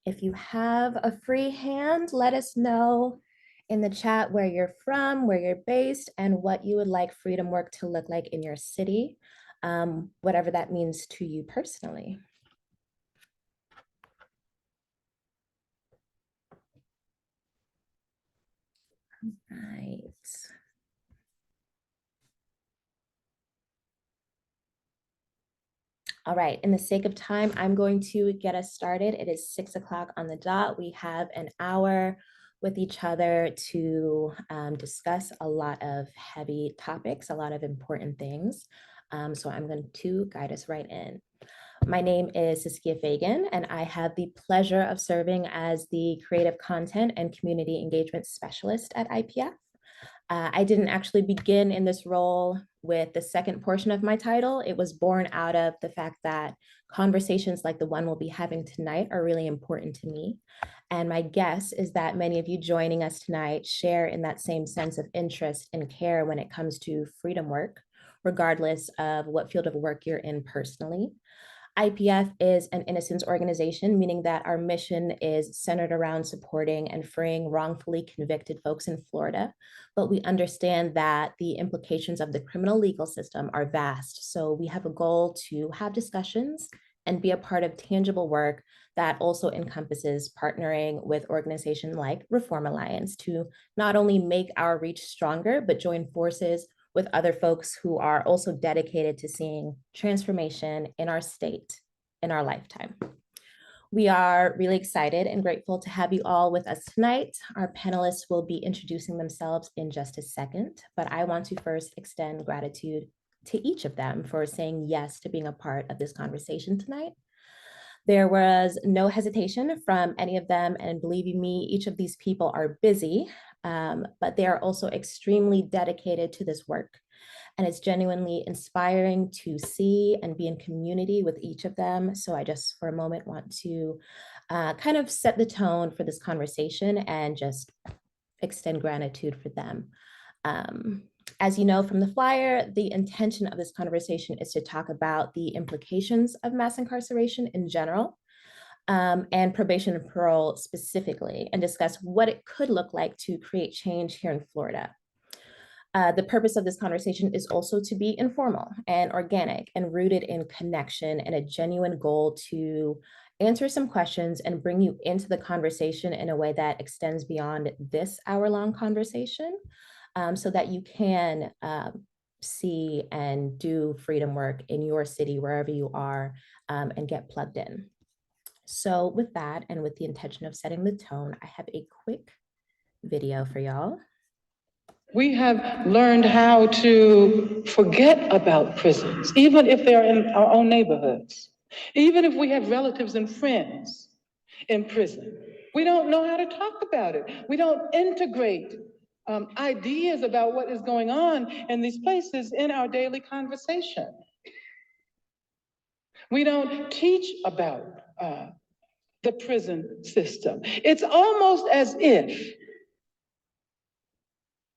If you have a free hand, let us know in the chat where you're from, where you're based, and what you would like freedom work to look like in your city, whatever that means to you personally. Right. All right, in the sake of time, I'm going to get us started. It is 6 o'clock on the dot. We have an hour with each other to discuss a lot of heavy topics, a lot of important things. So I'm going to guide us right in. My name is Saskia Fagan, and I have the pleasure of serving as the Creative Content and Community Engagement Specialist at IPF. I didn't actually begin in this role with the second portion of my title. It was born out of the fact that conversations like the one we'll be having tonight are really important to me. And my guess is that many of you joining us tonight share in that same sense of interest and care when it comes to freedom work, regardless of what field of work you're in personally. IPF is an innocence organization, meaning that our mission is centered around supporting and freeing wrongfully convicted folks in Florida. But we understand that the implications of the criminal legal system are vast. So we have a goal to have discussions and be a part of tangible work that also encompasses partnering with organizations like Reform Alliance to not only make our reach stronger, but join forces with other folks who are also dedicated to seeing transformation in our state in our lifetime. We are really excited and grateful to have you all with us tonight. Our panelists will be introducing themselves in just a second, but I want to first extend gratitude to each of them for saying yes to being a part of this conversation tonight. There was no hesitation from any of them, and believe you me, each of these people are busy, but they are also extremely dedicated to this work. And it's genuinely inspiring to see and be in community with each of them. So I just for a moment want to kind of set the tone for this conversation and just extend gratitude for them. As you know from the flyer, the intention of this conversation is to talk about the implications of mass incarceration in general, and probation and parole specifically, and discuss what it could look like to create change here in Florida. The purpose of this conversation is also to be informal and organic and rooted in connection and a genuine goal to answer some questions and bring you into the conversation in a way that extends beyond this hour-long conversation, so that you can see and do freedom work in your city, wherever you are, and get plugged in. So with that, and with the intention of setting the tone, I have a quick video for y'all. We have learned how to forget about prisons, even if they're in our own neighborhoods, even if we have relatives and friends in prison. We don't know how to talk about it. We don't integrate ideas about what is going on in these places in our daily conversation. We don't teach about the prison system. It's almost as if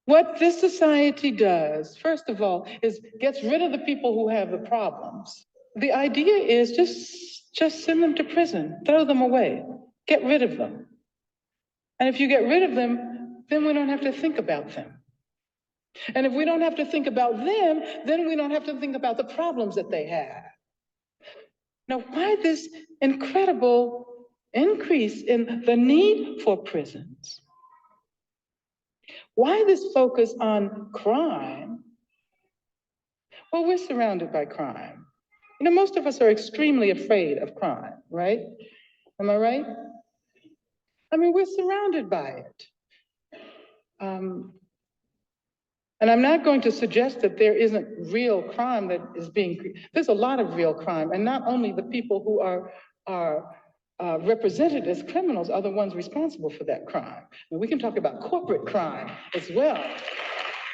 what this society does, first of all, is gets rid of the people who have the problems. The idea is just send them to prison, throw them away, get rid of them. And if you get rid of them, then we don't have to think about them. And if we don't have to think about them, then we don't have to think about the problems that they have. Now, why this incredible increase in the need for prisons? Why this focus on crime? Well, we're surrounded by crime. You know, most of us are extremely afraid of crime, right? Am I right? I mean, we're surrounded by it. And I'm not going to suggest that there isn't real crime that is there's a lot of real crime, and not only the people who are represented as criminals are the ones responsible for that crime. And we can talk about corporate crime as well.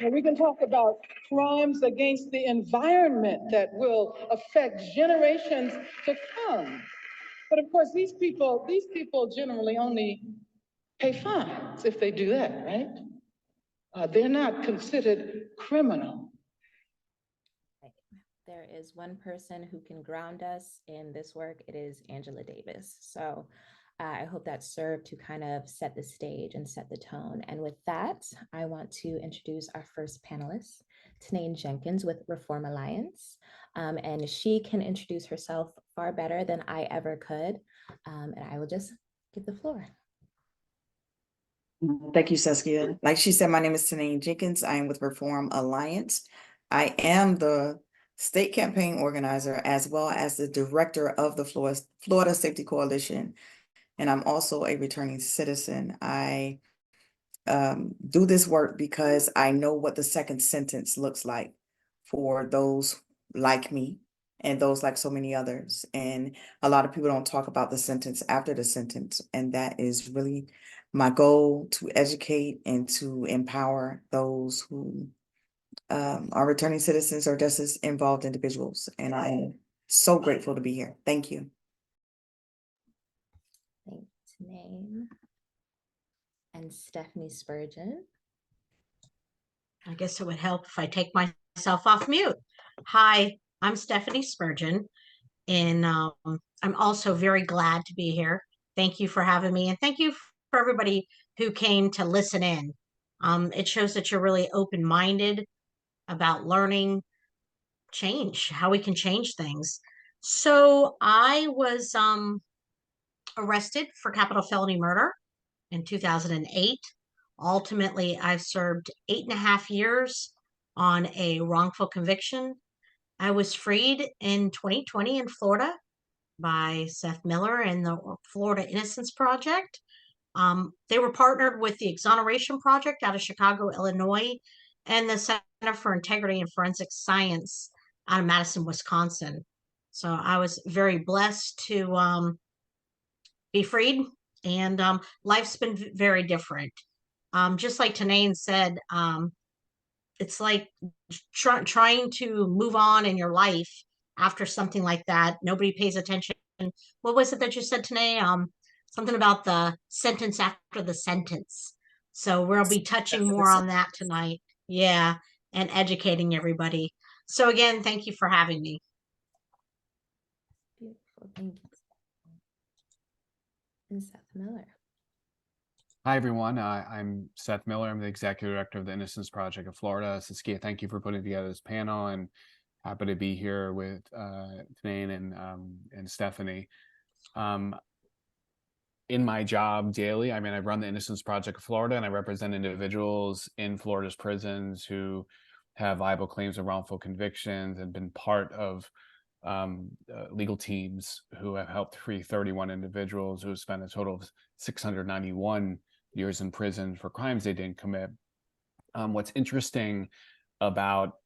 And we can talk about crimes against the environment that will affect generations to come. But of course, these people generally only pay fines if they do that, right? They're not considered criminal. There is one person who can ground us in this work. It is Angela Davis. So I hope that served to kind of set the stage and set the tone. And with that, I want to introduce our first panelist, Tanaine Jenkins with Reform Alliance. And she can introduce herself far better than I ever could. And I will just give the floor. Thank you, Saskia. Like she said, my name is Tanaine Jenkins. I am with Reform Alliance. I am the state campaign organizer as well as the director of the Florida Safety Coalition. And I'm also a returning citizen. I do this work because I know what the second sentence looks like for those like me and those like so many others. And a lot of people don't talk about the sentence after the sentence. And that is really my goal, to educate and to empower those who are returning citizens or justice involved individuals. And I am so grateful to be here. Thank you. Thanks, Tanaine. And Stephanie Spurgeon. I guess it would help if I take myself off mute. Hi, I'm Stephanie Spurgeon, and I'm also very glad to be here. Thank you for having me, and thank you for everybody who came to listen in. It shows that you're really open-minded about learning change, how we can change things. So I was arrested for capital felony murder in 2008. Ultimately, I've served 8.5 years on a wrongful conviction. I was freed in 2020 in Florida by Seth Miller and the Florida Innocence Project. They were partnered with the Exoneration Project out of Chicago, Illinois, and the Center for Integrity and Forensic Science out of Madison, Wisconsin. So I was very blessed to be freed, and life's been very different. Just like Tanaine said, it's like trying to move on in your life after something like that. Nobody pays attention. What was it that you said, Tanae? Something about the sentence after the sentence. So we'll be touching more on that tonight. Yeah, and educating everybody. So again, thank you for having me. Beautiful, thank you. And Seth Miller. Hi, everyone. I'm Seth Miller. I'm the Executive Director of the Innocence Project of Florida. Saskia, thank you for putting together this panel, and happy to be here with Tanaine and Stephanie. In my job daily, I mean, I run the Innocence Project of Florida, and I represent individuals in Florida's prisons who have viable claims of wrongful convictions and been part of legal teams who have helped free 31 individuals who have spent a total of 691 years in prison for crimes they didn't commit. What's interesting about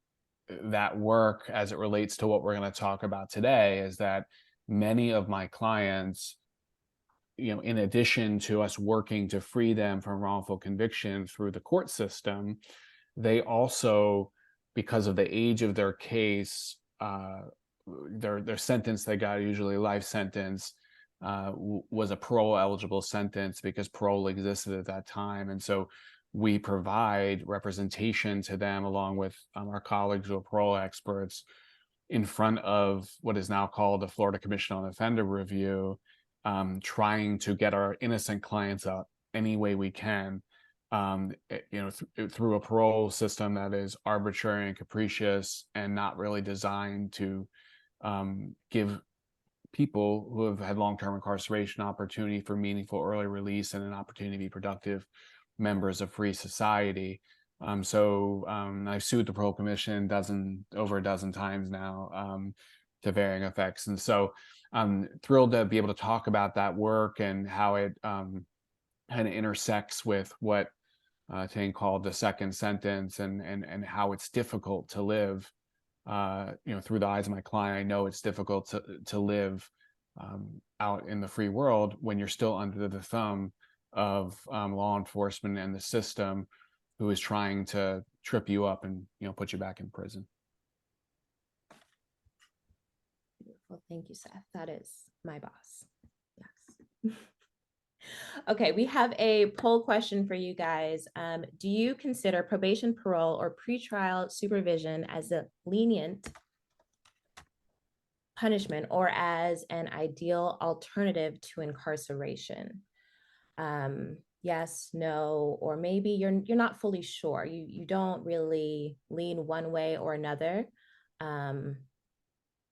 that work as it relates to what we're going to talk about today is that many of my clients, in addition to us working to free them from wrongful conviction through the court system, they also, because of the age of their case, their sentence they got, usually life sentence, was a parole eligible sentence because parole existed at that time. And so we provide representation to them along with our colleagues who are parole experts in front of what is now called the Florida Commission on Offender Review, trying to get our innocent clients out any way we can, through a parole system that is arbitrary and capricious and not really designed to give people who have had long-term incarceration opportunity for meaningful early release and an opportunity to be productive members of free society. I've sued the Parole Commission over a dozen times now, to varying effects. And so I'm thrilled to be able to talk about that work and how it kind of intersects with what Tane called the second sentence, and how it's difficult to live through the eyes of my client. I know it's difficult to live out in the free world when you're still under the thumb of law enforcement and the system, who is trying to trip you up and put you back in prison. Beautiful, thank you, Seth. That is my boss. Yes. Okay, we have a poll question for you guys. Do you consider probation, parole, or pretrial supervision as a lenient punishment or as an ideal alternative to incarceration? Yes, no, or maybe you're not fully sure. You don't really lean one way or another.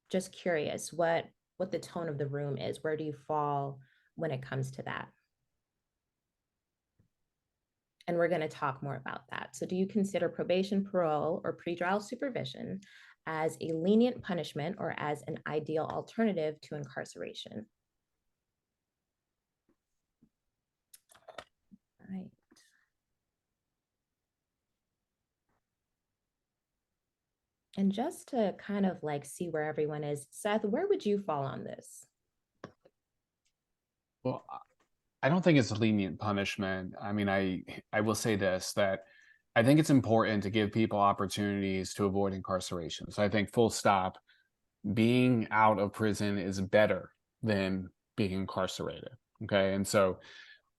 Just curious what the tone of the room is. Where do you fall when it comes to that? And we're going to talk more about that. So do you consider probation, parole, or pretrial supervision as a lenient punishment or as an ideal alternative to incarceration? Right. And just to kind of like see where everyone is, Seth, where would you fall on this? Well, I don't think it's a lenient punishment. I mean, I will say this, that I think it's important to give people opportunities to avoid incarceration. So I think full stop, being out of prison is better than being incarcerated. Okay. And so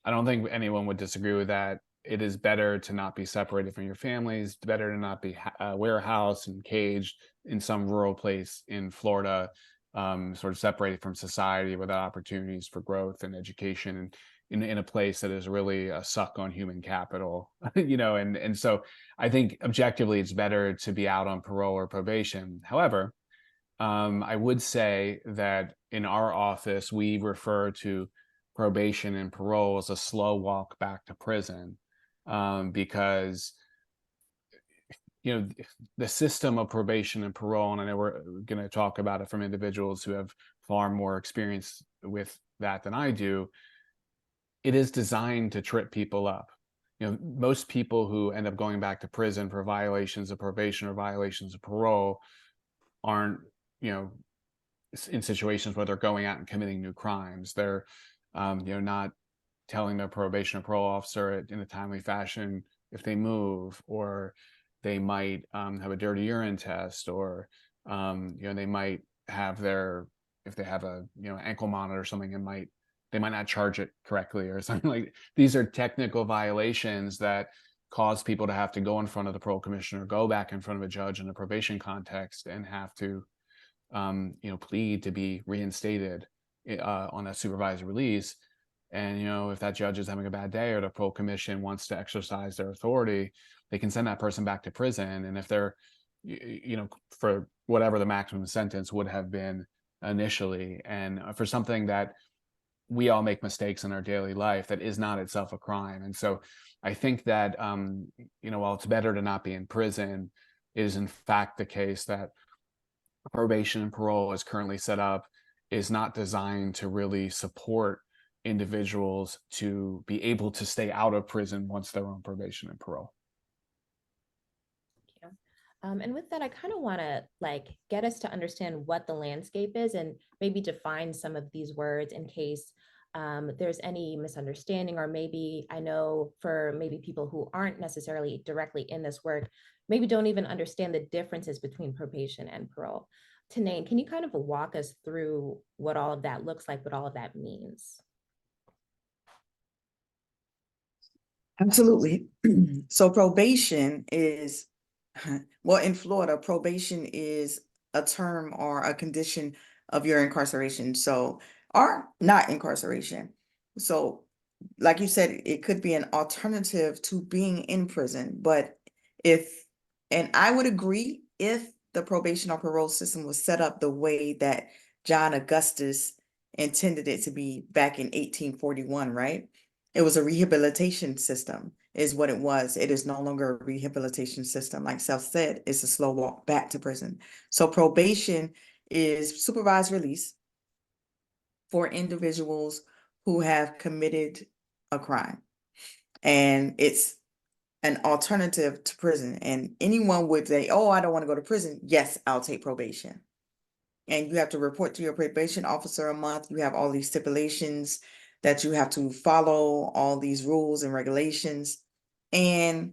I don't think anyone would disagree with that. It is better to not be separated from your families, better to not be warehoused and caged in some rural place in Florida, sort of separated from society without opportunities for growth and education, and in a place that is really a suck on human capital, and so I think objectively it's better to be out on parole or probation. However, I would say that in our office, we refer to probation and parole as a slow walk back to prison, because the system of probation and parole, and I know we're going to talk about it from individuals who have far more experience with that than I do. It is designed to trip people up. Most people who end up going back to prison for violations of probation or violations of parole aren't, in situations where they're going out and committing new crimes. They're, not telling their probation or parole officer in a timely fashion if they move, or they might have a dirty urine test, or they might have if they have a ankle monitor or something, they might not charge it correctly or something. Like, these are technical violations that cause people to have to go in front of the parole commissioner, go back in front of a judge in a probation context, and have to plead to be reinstated on a supervised release. And if that judge is having a bad day, or the parole commission wants to exercise their authority, they can send that person back to prison. And if they're for whatever the maximum sentence would have been initially, and for something that we all make mistakes in our daily life, that is not itself a crime. And so I think that while it's better to not be in prison, it is in fact the case that probation and parole as currently set up is not designed to really support individuals to be able to stay out of prison once they're on probation and parole. And with that, I kind of want to get us to understand what the landscape is and maybe define some of these words in case there's any misunderstanding, or maybe I know for maybe people who aren't necessarily directly in this work, maybe don't even understand the differences between probation and parole. Tanane, can you kind of walk us through what all of that looks like, what all of that means? Absolutely. So probation is, well, in Florida, probation is a term or a condition of your incarceration. So, or not incarceration. So, like you said, it could be an alternative to being in prison. But and I would agree, if the probation or parole system was set up the way that John Augustus intended it to be back in 1841, right? It was a rehabilitation system, is what it was. It is no longer a rehabilitation system. Like Seth said, it's a slow walk back to prison. So probation is supervised release for individuals who have committed a crime. And it's an alternative to prison. And anyone would say, oh, I don't want to go to prison. Yes, I'll take probation. And you have to report to your probation officer a month. You have all these stipulations that you have to follow, all these rules and regulations. And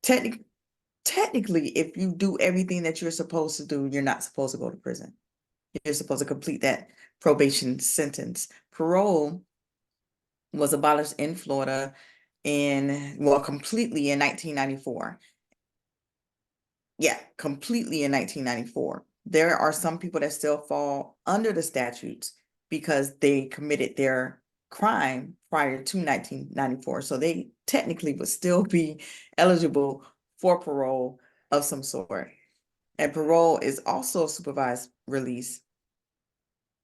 technically, if you do everything that you're supposed to do, you're not supposed to go to prison. You're supposed to complete that probation sentence. Parole was abolished in Florida completely in 1994. Yeah, completely in 1994. there are some people that still fall under the statutes because they committed their crime prior to 1994. So they technically would still be eligible for parole of some sort. And parole is also supervised release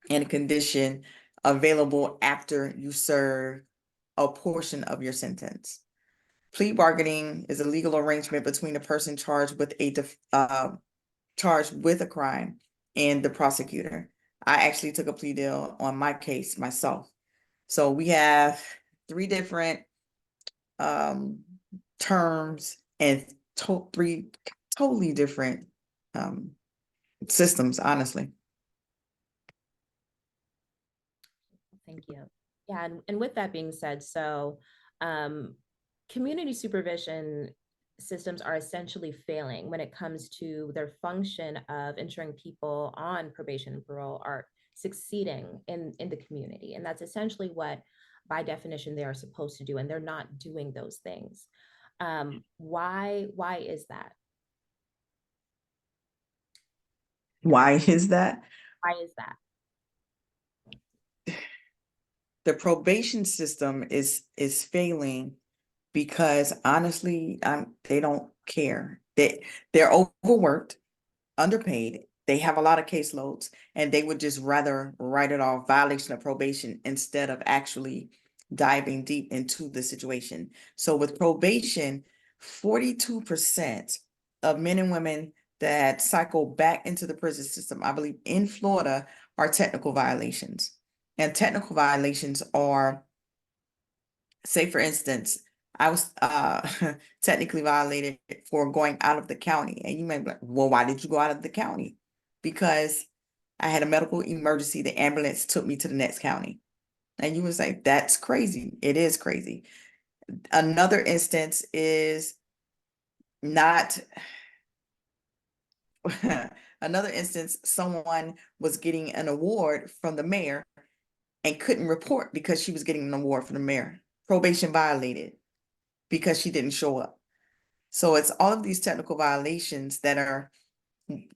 and a condition available after you serve a portion of your sentence. Plea bargaining is a legal arrangement between a person charged with a crime and the prosecutor. I actually took a plea deal on my case myself. So we have three different terms and three totally different systems, honestly. Thank you. Yeah, and with that being said, so community supervision systems are essentially failing when it comes to their function of ensuring people on probation and parole are succeeding in the community. And that's essentially what, by definition, they are supposed to do, and they're not doing those things. Why is that? Why is that? Why is that? The probation system is failing because honestly, they don't care. They're overworked, underpaid. They have a lot of caseloads, and they would just rather write it off violation of probation instead of actually diving deep into the situation. So with probation, 42% of men and women that cycle back into the prison system, I believe in Florida, are technical violations. And technical violations are, say for instance, I was technically violated for going out of the county. And you may be like, well, why did you go out of the county? Because I had a medical emergency. The ambulance took me to the next county. And you would say, that's crazy. It is crazy. Another instance is not, another instance, someone was getting an award from the mayor and couldn't report because she was getting an award from the mayor. Probation violated because she didn't show up. So it's all of these technical violations that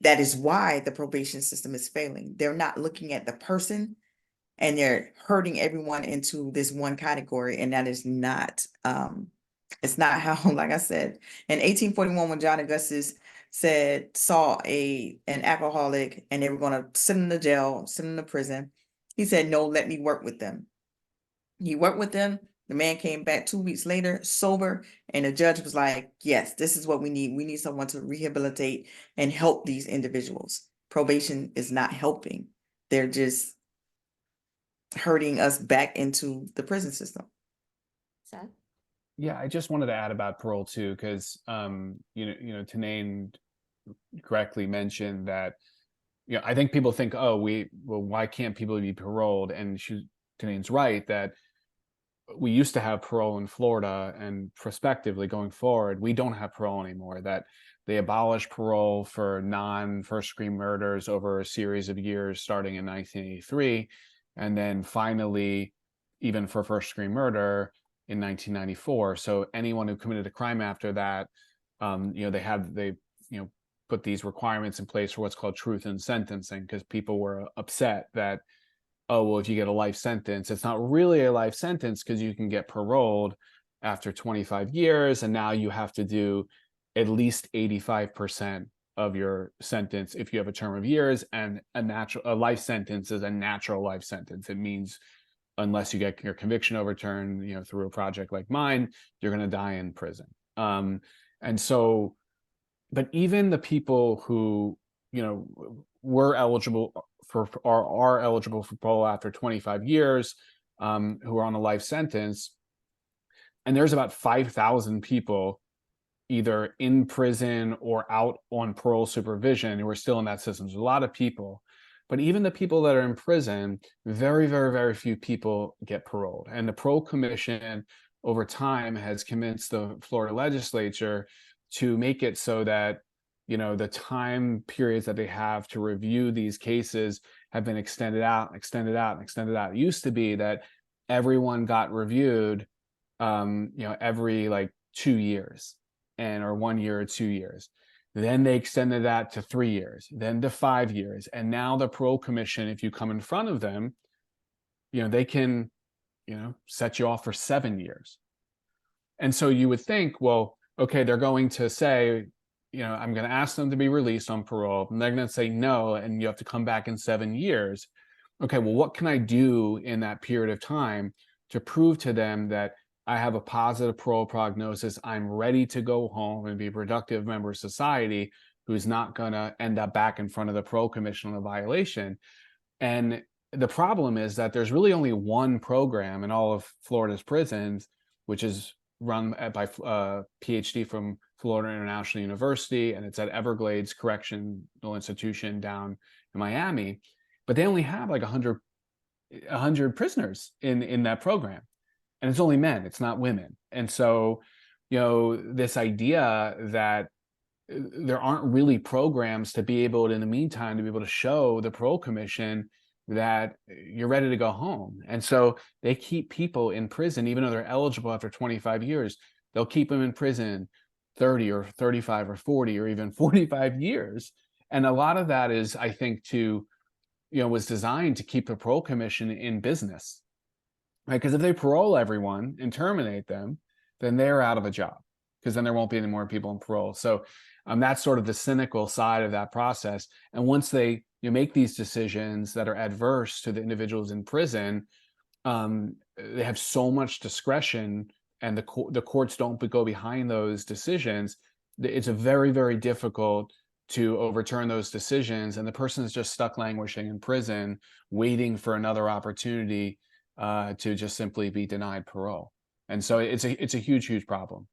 is why the probation system is failing. They're not looking at the person, and they're herding everyone into this one category. And that is not, it's not how, like I said, in 1841, when John Augustus saw an alcoholic and they were going to send him to jail, send him to prison, he said, no, let me work with them. He worked with them. The man came back 2 weeks later, sober, and the judge was like, yes, this is what we need. We need someone to rehabilitate and help these individuals. Probation is not helping. They're just hurting us back into the prison system. Seth? Yeah, I just wanted to add about parole too, because Tanane correctly mentioned that, I think people think, oh, why can't people be paroled? And Tanane's right that we used to have parole in Florida, and prospectively going forward, we don't have parole anymore. That they abolished parole for non-first degree murders over a series of years starting in 1983, and then finally even for first degree murder in 1994. So anyone who committed a crime after that, they put these requirements in place for what's called truth in sentencing, because people were upset that, oh, well, if you get a life sentence, it's not really a life sentence because you can get paroled after 25 years, and now you have to do at least 85% of your sentence if you have a term of years, and a life sentence is a natural life sentence. It means unless you get your conviction overturned, through a project like mine, you're going to die in prison. And so, but even the people who, were eligible are eligible for parole after 25 years, who are on a life sentence, and there's about 5,000 people either in prison or out on parole supervision who are still in that system. There's a lot of people, but even the people that are in prison, very, very, very few people get paroled. And the Parole Commission over time has convinced the Florida legislature to make it so that, the time periods that they have to review these cases have been extended out. It used to be that everyone got reviewed, every like 2 years, or 1 year or 2 years. Then they extended that to 3 years, then to 5 years. And now the parole commission, if you come in front of them, they can, set you off for 7 years. And so you would think, well, okay, they're going to say, I'm going to ask them to be released on parole. And they're going to say no, and you have to come back in 7 years. Okay, well, what can I do in that period of time to prove to them that I have a positive parole prognosis, I'm ready to go home and be a productive member of society who's not going to end up back in front of the parole commission on a violation? And the problem is that there's really only one program in all of Florida's prisons, which is run by a PhD from Florida International University, and it's at Everglades Correctional Institution down in Miami. But they only have like 100 prisoners in that program, and it's only men, it's not women. And so, this idea that there aren't really programs to be able to, in the meantime, to be able to show the parole commission that you're ready to go home. And so they keep people in prison, even though they're eligible after 25 years, they'll keep them in prison 30 or 35 or 40 or even 45 years. And a lot of that is, I think, was designed to keep the parole commission in business, right? Because if they parole everyone and terminate them, then they're out of a job, because then there won't be any more people in parole. So that's sort of the cynical side of that process. And once they make these decisions that are adverse to the individuals in prison, they have so much discretion, and the courts don't go behind those decisions. It's a very, very difficult to overturn those decisions, and the person is just stuck languishing in prison, waiting for another opportunity to just simply be denied parole. And so it's a huge, huge problem.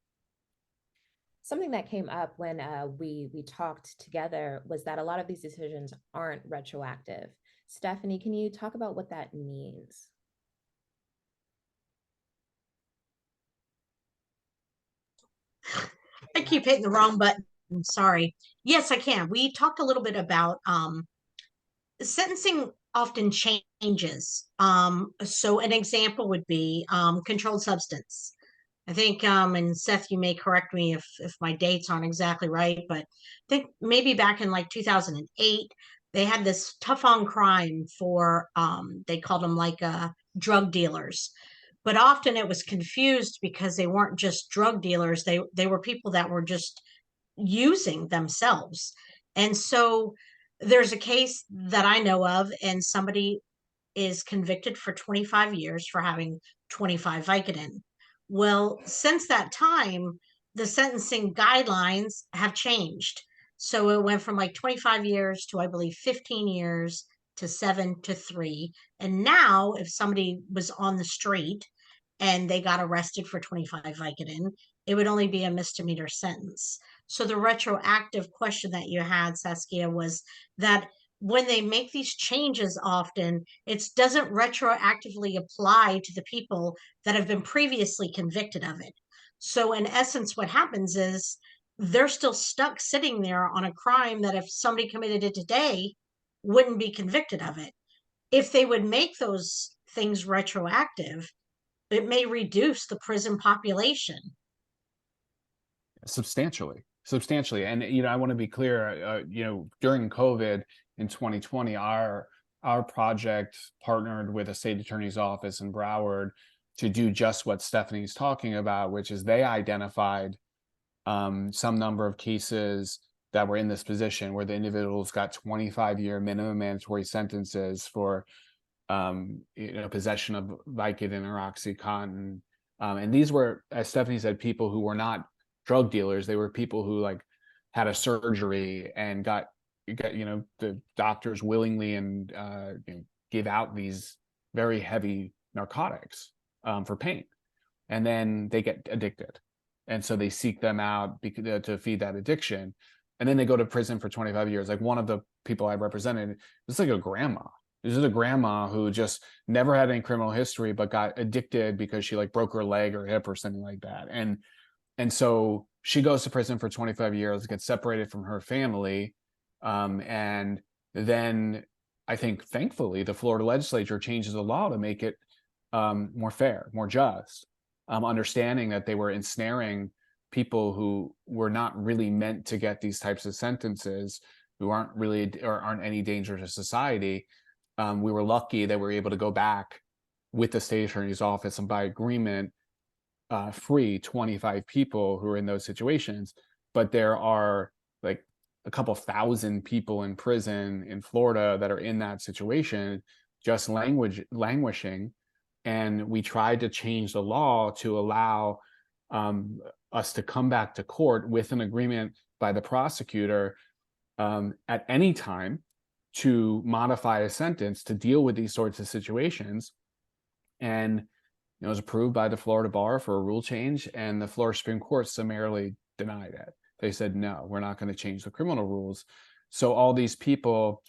Something that came up when we talked together was that a lot of these decisions aren't retroactive. Stephanie, can you talk about what that means? I keep hitting the wrong button. I'm sorry. Yes, I can. We talked a little bit about sentencing often changes. So an example would be controlled substance. I think, and Seth, you may correct me if my dates aren't exactly right, but I think maybe back in like 2008, they had this tough on crime for, they called them like drug dealers. But often it was confused because they weren't just drug dealers. They were people that were just using themselves. And so there's a case that I know of, and somebody is convicted for 25 years for having 25 Vicodin. Well, since that time, the sentencing guidelines have changed. So it went from like 25 years to, I believe, 15 years to 7 to 3. And now, if somebody was on the street and they got arrested for 25 Vicodin, it would only be a misdemeanor sentence. So the retroactive question that you had, Saskia, was that when they make these changes often, it doesn't retroactively apply to the people that have been previously convicted of it. So in essence, what happens is they're still stuck sitting there on a crime that if somebody committed it today, wouldn't be convicted of it. If they would make those things retroactive, it may reduce the prison population. Substantially. And, I want to be clear, during COVID in 2020, our project partnered with a state attorney's office in Broward to do just what Stephanie's talking about, which is they identified some number of cases that were in this position where the individuals got 25-year minimum mandatory sentences for possession of Vicodin or OxyContin. And these were, as Stephanie said, people who were not drug dealers. They were people who had a surgery and got the doctors willingly and give out these very heavy narcotics for pain, and then they get addicted, and so they seek them out to feed that addiction, and then they go to prison for 25 years. Like one of the people I represented, it's like a grandma. This is a grandma who just never had any criminal history, but got addicted because she broke her leg or hip or something like that. And so she goes to prison for 25 years, gets separated from her family. And then I think, thankfully, the Florida legislature changes the law to make it more fair, more just, understanding that they were ensnaring people who were not really meant to get these types of sentences, who aren't really or aren't any danger to society. We were lucky that we were able to go back with the state attorney's office and by agreement free 25 people who are in those situations. But there are like a couple thousand people in prison in Florida that are in that situation, just languishing. And we tried to change the law to allow us to come back to court with an agreement by the prosecutor at any time to modify a sentence to deal with these sorts of situations. And it was approved by the Florida bar for a rule change, and the Florida Supreme Court summarily denied it. They said, no, we're not going to change the criminal rules. So all these people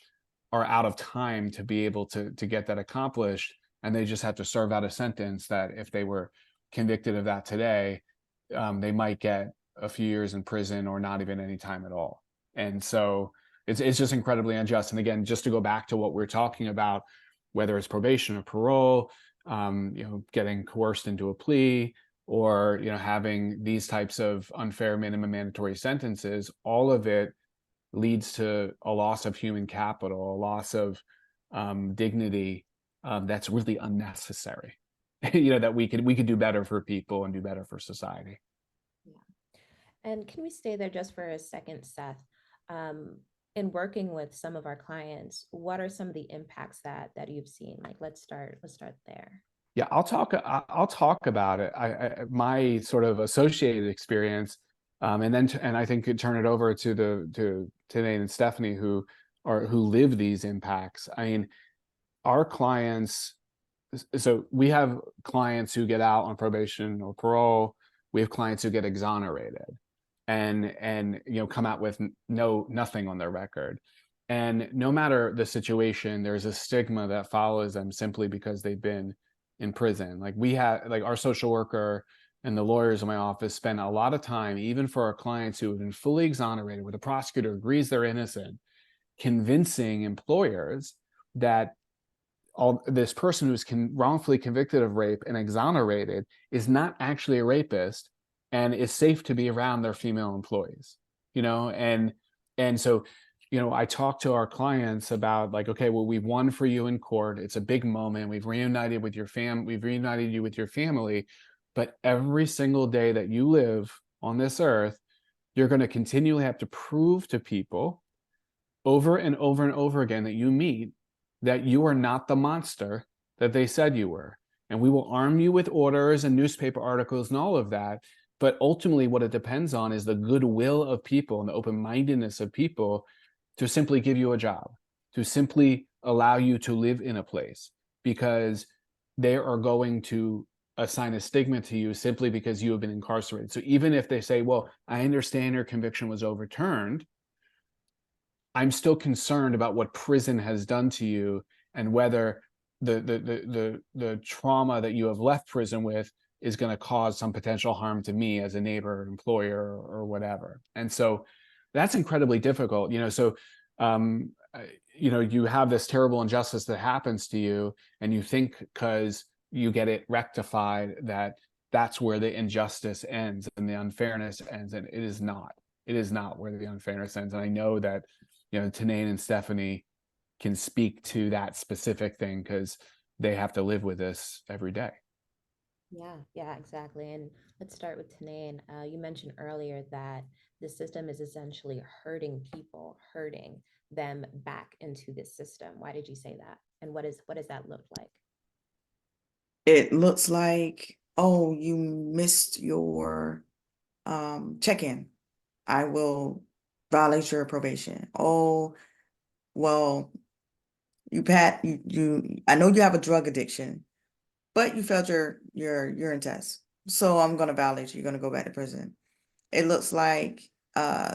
are out of time to be able to get that accomplished, and they just have to serve out a sentence that if they were convicted of that today, they might get a few years in prison or not even any time at all. And so it's just incredibly unjust. And again, just to go back to what we're talking about, whether it's probation or parole, getting coerced into a plea, or having these types of unfair minimum mandatory sentences, all of it leads to a loss of human capital, a loss of dignity that's really unnecessary. That we could do better for people and do better for society. Yeah. And can we stay there just for a second, Seth? In working with some of our clients, what are some of the impacts that you've seen? Like, let's start there. Yeah, I'll talk about it. My sort of associated experience, and I think could turn it over to Nate and Stephanie who live these impacts. I mean, our clients. So we have clients who get out on probation or parole. We have clients who get exonerated, and come out with nothing on their record. And no matter the situation, there's a stigma that follows them simply because they've been in prison. Like our social worker and the lawyers in my office spend a lot of time, even for our clients who have been fully exonerated, where the prosecutor agrees they're innocent, convincing employers that this person who's wrongfully convicted of rape and exonerated is not actually a rapist and is safe to be around their female employees. And so I talk to our clients about like, okay, well, we've won for you in court. It's a big moment. We've reunited with your we've reunited you with your family. But every single day that you live on this earth, you're going to continually have to prove to people over and over and over again that you meet that you are not the monster that they said you were. And we will arm you with orders and newspaper articles and all of that. But ultimately, what it depends on is the goodwill of people and the open-mindedness of people to simply give you a job, to simply allow you to live in a place, because they are going to assign a stigma to you simply because you have been incarcerated. So even if they say, well, I understand your conviction was overturned, I'm still concerned about what prison has done to you and whether the trauma that you have left prison with is going to cause some potential harm to me as a neighbor, employer, or whatever. And so that's incredibly difficult. So you have this terrible injustice that happens to you, and you think because you get it rectified that that's where the injustice ends and the unfairness ends, and it is not. It is not where the unfairness ends. And I know that Tanane and Stephanie can speak to that specific thing because they have to live with this every day. Yeah, exactly. And let's start with Tanane. You mentioned earlier that the system is essentially hurting people, hurting them back into this system. Why did you say that? And what does that look like? It looks like, oh, you missed your check-in. I will violate your probation. Oh, well, I know you have a drug addiction, but you failed your urine test. So I'm gonna violate you. You're gonna go back to prison. It looks like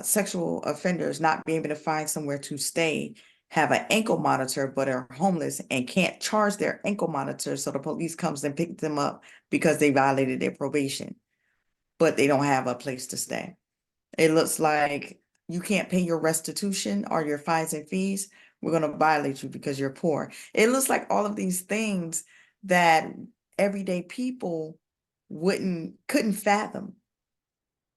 sexual offenders not being able to find somewhere to stay, have an ankle monitor, but are homeless and can't charge their ankle monitor. So the police comes and picks them up because they violated their probation, but they don't have a place to stay. It looks like you can't pay your restitution or your fines and fees. We're going to violate you because you're poor. It looks like all of these things that everyday people couldn't fathom.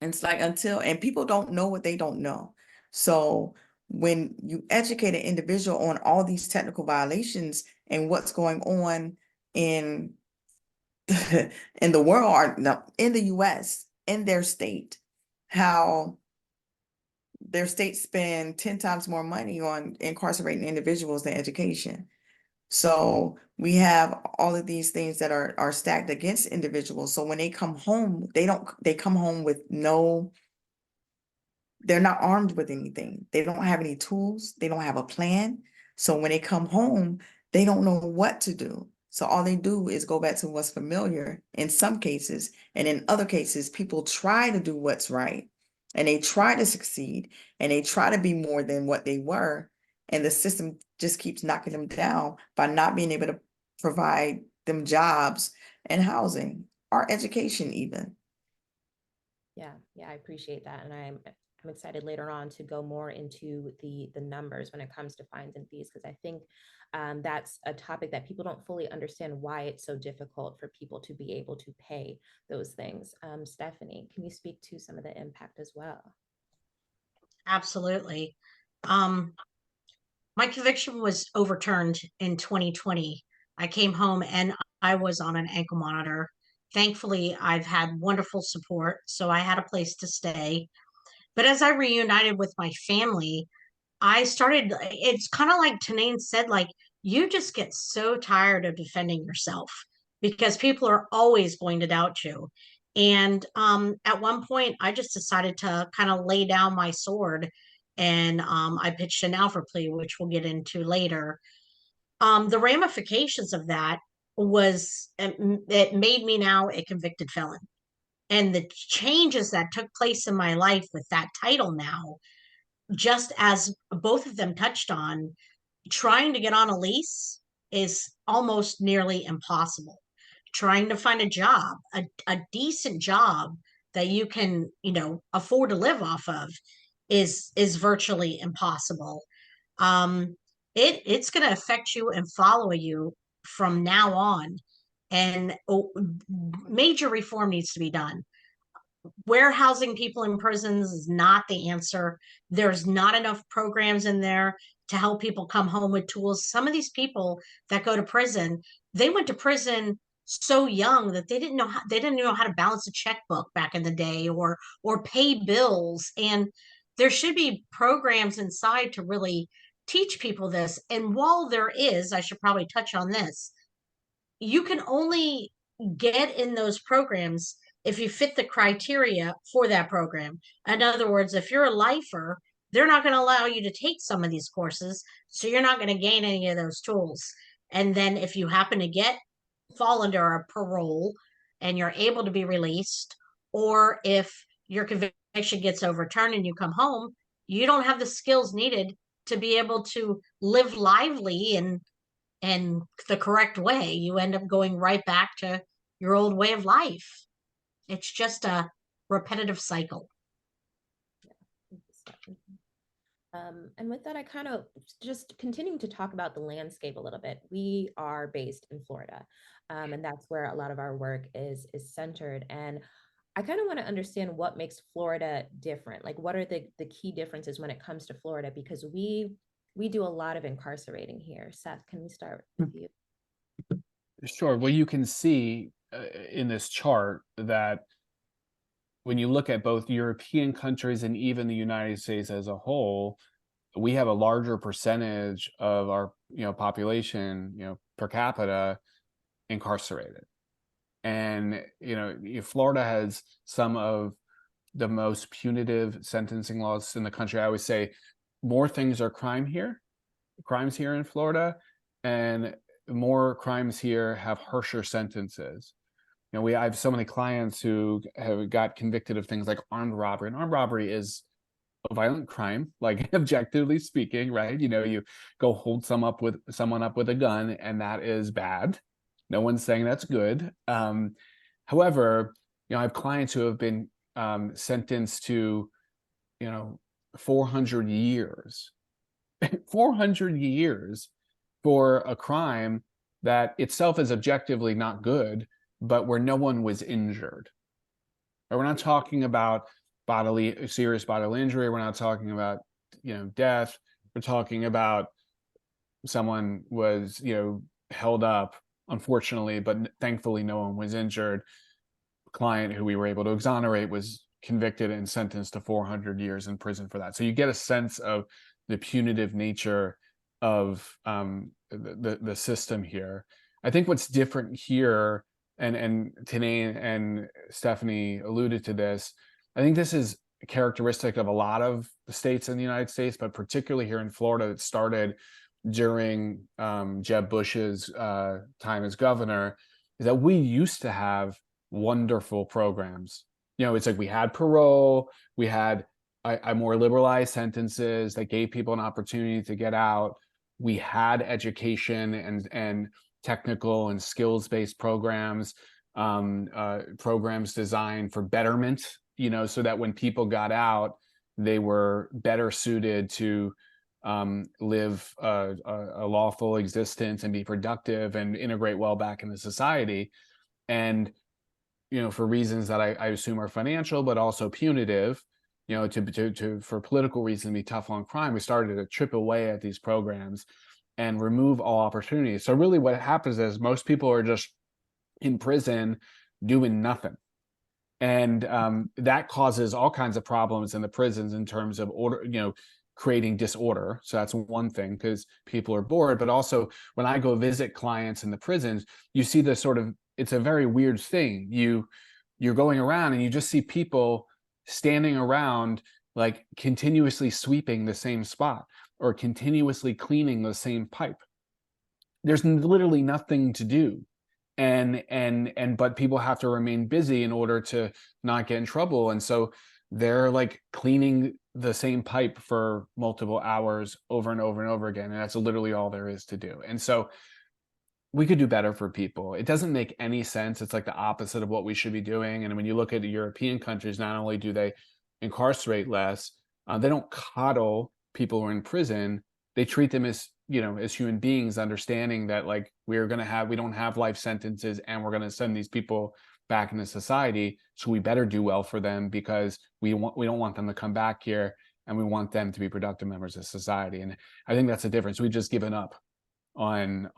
And it's like and people don't know what they don't know. So when you educate an individual on all these technical violations and what's going on in in the world, or no, in the US, in their state, how their state spend 10 times more money on incarcerating individuals than education. So we have all of these things that are stacked against individuals. So when they come home, they come home with they're not armed with anything. They don't have any tools. They don't have a plan. So when they come home, they don't know what to do. So all they do is go back to what's familiar in some cases. And in other cases, people try to do what's right and they try to succeed and they try to be more than what they were. And the system just keeps knocking them down by not being able to provide them jobs and housing or education even. Yeah, I appreciate that. And I'm excited later on to go more into the numbers when it comes to fines and fees, because I think that's a topic that people don't fully understand why it's so difficult for people to be able to pay those things. Stephanie, can you speak to some of the impact as well? Absolutely. My conviction was overturned in 2020. I came home and I was on an ankle monitor. Thankfully, I've had wonderful support, so I had a place to stay. But as I reunited with my family, I started, it's kind of like Tanane said, like, you just get so tired of defending yourself because people are always going to doubt you. And at one point, I just decided to kind of lay down my sword and I pitched an Alford plea, which we'll get into later. The ramifications of that was it made me now a convicted felon. And the changes that took place in my life with that title now, just as both of them touched on, trying to get on a lease is almost nearly impossible. Trying to find a job, a decent job that you can, afford to live off of is virtually impossible. Um, it's going to affect you and follow you from now on. And major reform needs to be done. Warehousing people in prisons is not the answer. There's not enough programs in there to help people come home with tools. Some of these people that go to prison, they went to prison so young that they didn't know how to balance a checkbook back in the day or pay bills. And there should be programs inside to really teach people this. And while there is, I should probably touch on this, you can only get in those programs if you fit the criteria for that program. In other words, if you're a lifer, they're not going to allow you to take some of these courses, so you're not going to gain any of those tools. And then if you happen to fall under a parole and you're able to be released, or if your conviction gets overturned and you come home, you don't have the skills needed to be able to live lively and the correct way. You end up going right back to your old way of life. It's just a repetitive cycle. And with that, I kind of just continuing to talk about the landscape a little bit. We are based in Florida, and that's where a lot of our work is centered. And I kind of want to understand what makes Florida different. Like, what are the key differences when it comes to Florida? Because we do a lot of incarcerating here. Seth, can we start with you? Sure. Well, you can see in this chart that when you look at both European countries and even the United States as a whole, we have a larger percentage of our population per capita incarcerated. And Florida has some of the most punitive sentencing laws in the country. I always say more things are crimes here in Florida, and more crimes here have harsher sentences. I have so many clients who have got convicted of things like armed robbery, and armed robbery is a violent crime, like objectively speaking, right? You go hold someone up with a gun, and that is bad. No one's saying that's good. However, I have clients who have been sentenced to 400 years 400 years for a crime that itself is objectively not good, but where no one was injured. We're not talking about serious bodily injury. We're not talking about, death. We're talking about someone was, held up, unfortunately, but thankfully no one was injured. Client who we were able to exonerate was convicted and sentenced to 400 years in prison for that. So you get a sense of the punitive nature of the system here. I think what's different here, and Tanae and Stephanie alluded to this, I think this is characteristic of a lot of the states in the United States, but particularly here in Florida, it started during Jeb Bush's time as governor, is that we used to have wonderful programs. It's like we had parole, we had a more liberalized sentences that gave people an opportunity to get out. We had education and technical and skills-based programs, programs designed for betterment, so that when people got out, they were better suited to live a lawful existence and be productive and integrate well back into society. And for reasons that I assume are financial, but also punitive, for political reasons, be tough on crime, we started to chip away at these programs and remove all opportunities. So really what happens is most people are just in prison doing nothing. And that causes all kinds of problems in the prisons in terms of order, creating disorder. So that's one thing, because people are bored. But also when I go visit clients in the prisons, you see this sort of, it's a very weird thing. You're going around and you just see people standing around, like continuously sweeping the same spot or continuously cleaning the same pipe. There's literally nothing to do. But people have to remain busy in order to not get in trouble. And so they're like cleaning the same pipe for multiple hours over and over and over again. And that's literally all there is to do. And so we could do better for people. It doesn't make any sense. It's like the opposite of what we should be doing. And when you look at the European countries, not only do they incarcerate less, they don't coddle people who are in prison. They treat them as, as human beings, understanding that like we don't have life sentences and we're going to send these people back into society. So we better do well for them, because we don't want them to come back here, and we want them to be productive members of society. And I think that's the difference. We've just given up on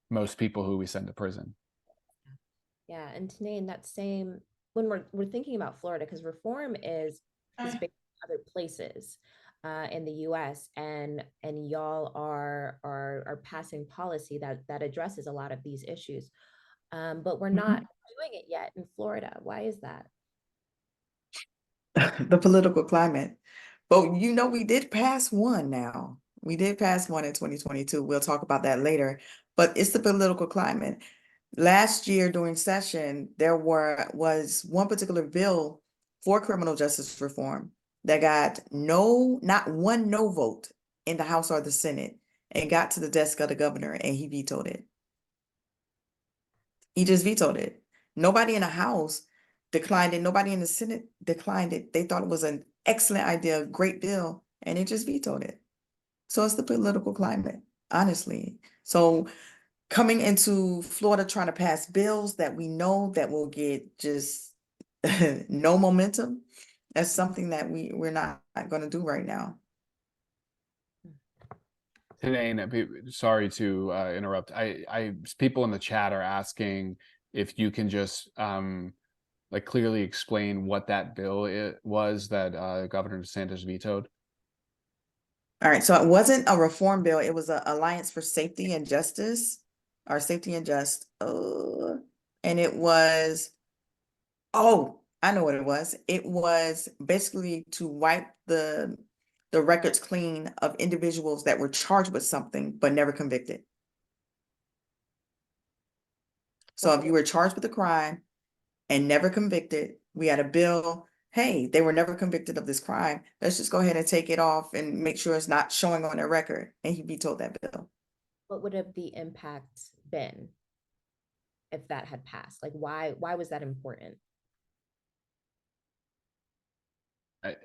most people who we send to prison. Yeah, and Tanae, in that same, when we're thinking about Florida, because reform is big in other places in the U.S. and y'all are passing policy that addresses a lot of these issues, but we're not doing it yet in Florida. Why is that? The political climate. But we did pass one now. We did pass one in 2022. We'll talk about that later. But it's the political climate. Last year during session, there was one particular bill for criminal justice reform that got not one no vote in the House or the Senate, and got to the desk of the governor, and he vetoed it. He just vetoed it. Nobody in the House declined it. Nobody in the Senate declined it. They thought it was an excellent idea, great bill, and it just vetoed it. So it's the political climate, honestly. So coming into Florida, trying to pass bills that we know that will get just no momentum, that's something that we're not going to do right now. Today, sorry to interrupt. People in the chat are asking if you can just like clearly explain what that bill was that Governor DeSantis vetoed. All right, so it wasn't a reform bill. It was an Alliance for Safety and Justice, or Safety and Just. And it was, I know what it was. It was basically to wipe the records clean of individuals that were charged with something but never convicted. So if you were charged with a crime and never convicted, we had a bill, hey, they were never convicted of this crime. Let's just go ahead and take it off and make sure it's not showing on their record. And he vetoed that bill. What would have the impact been if that had passed? Like, why was that important?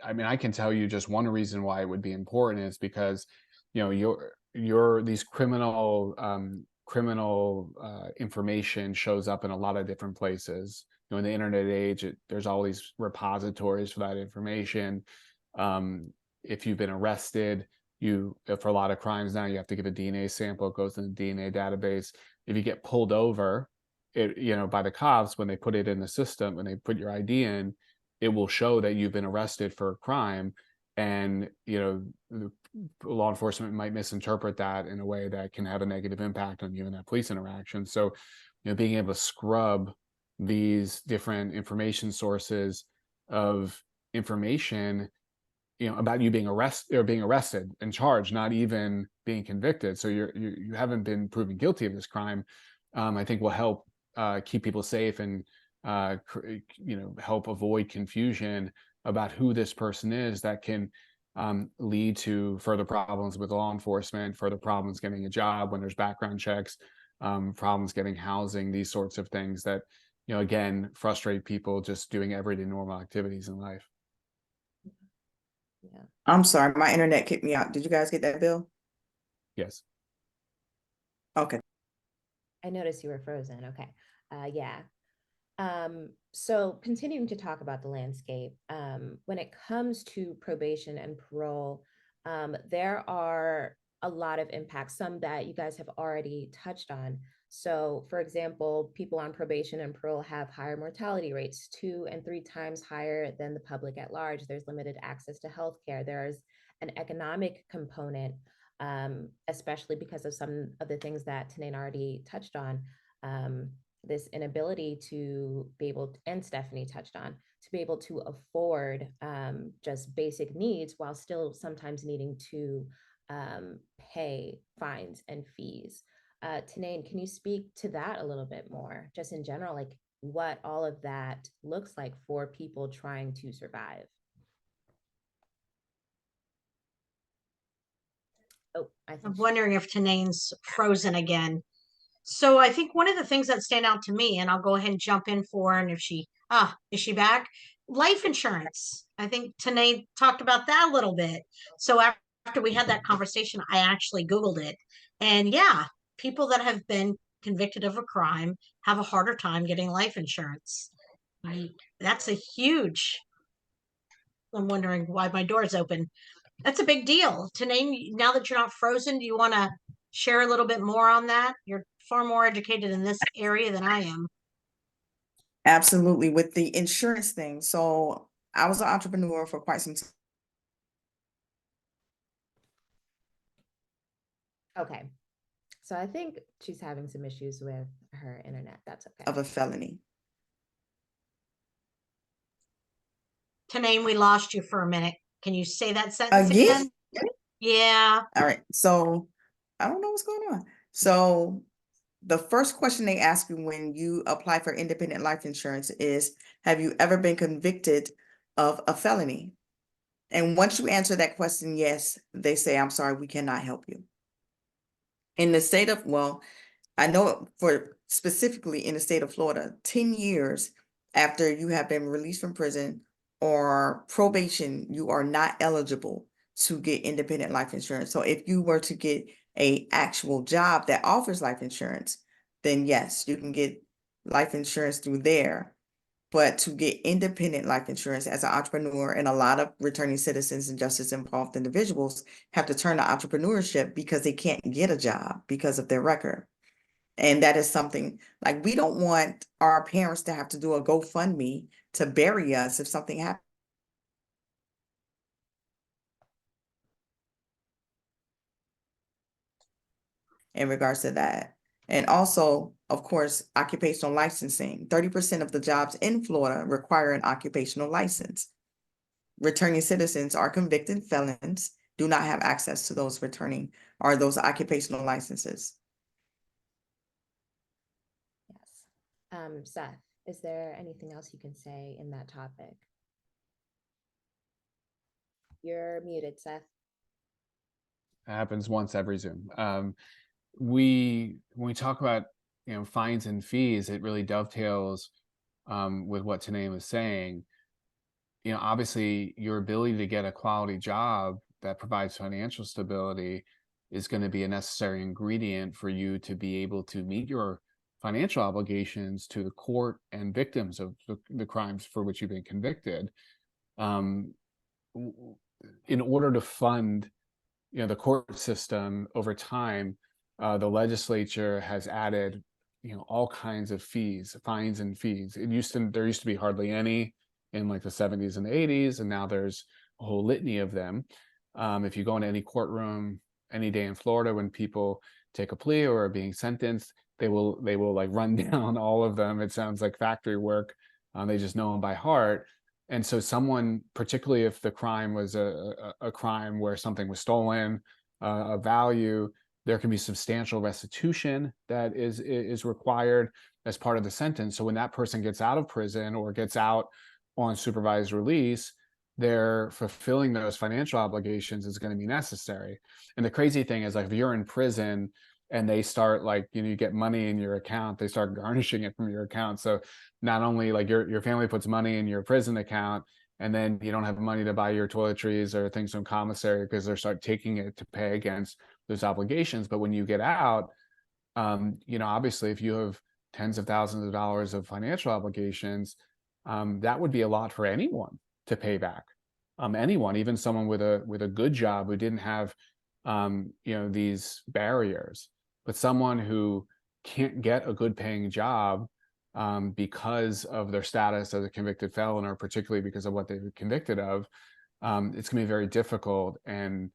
I mean, I can tell you just one reason why it would be important is because, your these criminal information shows up in a lot of different places. in the internet age, there's all these repositories for that information. If you've been arrested, for a lot of crimes now, you have to give a DNA sample. It goes in the DNA database. If you get pulled over, by the cops, when they put it in the system, when they put your ID in, it will show that you've been arrested for a crime. And, the law enforcement might misinterpret that in a way that can have a negative impact on you in that police interaction. So, being able to scrub these different information sources of information, about you being arrested and charged, not even being convicted. So you haven't been proven guilty of this crime. I think will help keep people safe and help avoid confusion about who this person is that can lead to further problems with law enforcement, further problems getting a job when there's background checks, problems getting housing, these sorts of things that, again, frustrate people just doing everyday normal activities in life. Yeah. I'm sorry, my internet kicked me out. Did you guys get that, Bill? Yes. Okay. I noticed you were frozen. Okay. Yeah. So continuing to talk about the landscape, when it comes to probation and parole, there are a lot of impacts, some that you guys have already touched on. So, for example, people on probation and parole have higher mortality rates, 2 and 3 times higher than the public at large. There's limited access to healthcare. There's an economic component, especially because of some of the things that Tanae already touched on. This inability to be able to, and Stephanie touched on, to be able to afford just basic needs while still sometimes needing to pay fines and fees. Tanae, can you speak to that a little bit more, just in general, like what all of that looks like for people trying to survive? Oh, I I'm think wondering if Tanane's frozen again. So I think one of the things that stand out to me, and I'll go ahead and jump in for, and if is she back? Life insurance. I think Tanae talked about that a little bit. So after we had that conversation, I actually Googled it. And yeah, people that have been convicted of a crime have a harder time getting life insurance. That's a huge, I'm wondering why my door's open. That's a big deal. Tanae, now that you're not frozen, do you want to share a little bit more on that? You're far more educated in this area than I am. Absolutely. With the insurance thing. So I was an entrepreneur for quite some time. okay. So I think she's having some issues with her internet. That's okay. Of a felony. Tanae, we lost you for a minute. Can you say that sentence Again? again? Yeah. All right. So I don't know what's going on. So the first question they ask you when you apply for independent life insurance is, have you ever been convicted of a felony? And once you answer that question, yes, they say, I'm sorry, we cannot help you. In the state of, well, I know for specifically in the state of Florida, 10 years after you have been released from prison or probation, you are not eligible to get independent life insurance. So if you were to get a actual job that offers life insurance, then yes, you can get life insurance through there. But to get independent life insurance as an entrepreneur, and a lot of returning citizens and justice involved individuals have to turn to entrepreneurship because they can't get a job because of their record. And that is something like we don't want our parents to have to do a GoFundMe to bury us if something happens. In regards to that. And also, of course, occupational licensing. 30% of the jobs in Florida require an occupational license. Returning citizens are convicted felons, do not have access to those returning or those occupational licenses. Yes. Seth, is there anything else you can say in that topic? You're muted, Seth. It happens once every Zoom. When we talk about fines and fees, it really dovetails with what Tanae was saying. Obviously, your ability to get a quality job that provides financial stability is going to be a necessary ingredient for you to be able to meet your financial obligations to the court and victims of the crimes for which you've been convicted. Um, in order to fund, the court system over time, the legislature has added, all kinds of fees, fines and fees. There used to be hardly any in like the 70s and the 80s, and now there's a whole litany of them. If you go into any courtroom any day in Florida, when people take a plea or are being sentenced, they will like run down all of them. It sounds like factory work. They just know them by heart. And so someone, particularly if the crime was a crime where something was stolen, a value, there can be substantial restitution that is required as part of the sentence. So when that person gets out of prison or gets out on supervised release, they're fulfilling those financial obligations is going to be necessary. And the crazy thing is, like, if you're in prison and they start, like, you get money in your account, they start garnishing it from your account. So not only like your family puts money in your prison account, and then you don't have money to buy your toiletries or things from commissary because they start taking it to pay against those obligations. But when you get out, obviously, if you have tens of thousands of dollars of financial obligations, that would be a lot for anyone to pay back. Anyone, even someone with a good job who didn't have, these barriers, but someone who can't get a good paying job because of their status as a convicted felon, or particularly because of what they were convicted of, it's going to be very difficult. And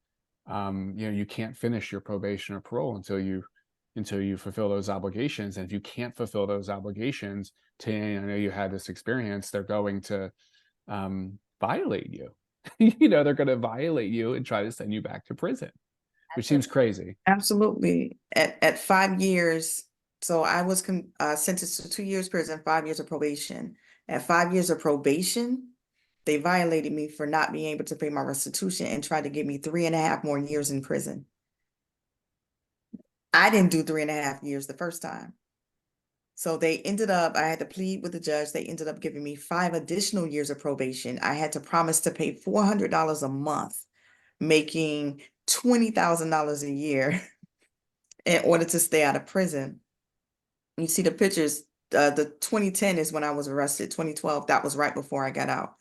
you can't finish your probation or parole until you fulfill those obligations. And if you can't fulfill those obligations, I know you had this experience, they're going to violate you. They're going to violate you and try to send you back to prison, which seems crazy. Absolutely. At 5 years, so I was sentenced to 2 years prison, 5 years of probation. At 5 years of probation, they violated me for not being able to pay my restitution and tried to give me 3.5 more years in prison. I didn't do 3.5 years the first time. So I had to plead with the judge. They ended up giving me 5 additional years of probation. I had to promise to pay $400 a month, making $20,000 a year in order to stay out of prison. You see the pictures, the 2010 is when I was arrested. 2012, that was right before I got out.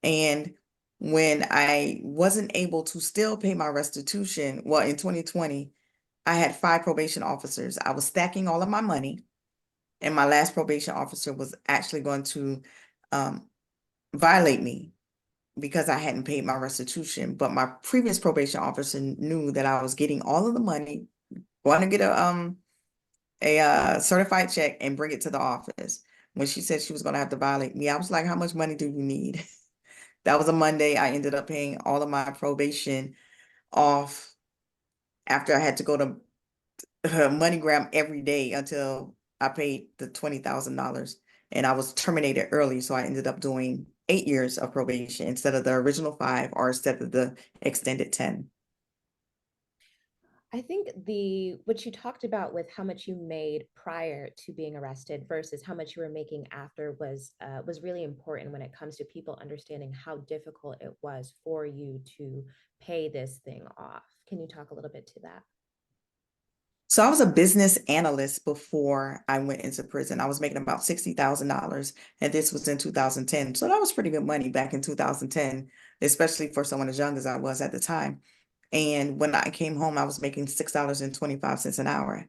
And when I wasn't able to still pay my restitution, well, in 2020, I had 5 probation officers. I was stacking all of my money, and my last probation officer was actually going to violate me because I hadn't paid my restitution. But my previous probation officer knew that I was getting all of the money, going to get a certified check and bring it to the office. When she said she was going to have to violate me, I was like, how much money do you need? That was a Monday. I ended up paying all of my probation off after I had to go to MoneyGram every day until I paid the $20,000. And I was terminated early, so I ended up doing 8 years of probation instead of the original 5, or instead of the extended 10. I think what you talked about with how much you made prior to being arrested versus how much you were making after was really important when it comes to people understanding how difficult it was for you to pay this thing off. Can you talk a little bit to that? So I was a business analyst before I went into prison. I was making about $60,000, and this was in 2010. So that was pretty good money back in 2010, especially for someone as young as I was at the time. And when I came home, I was making $6.25 an hour.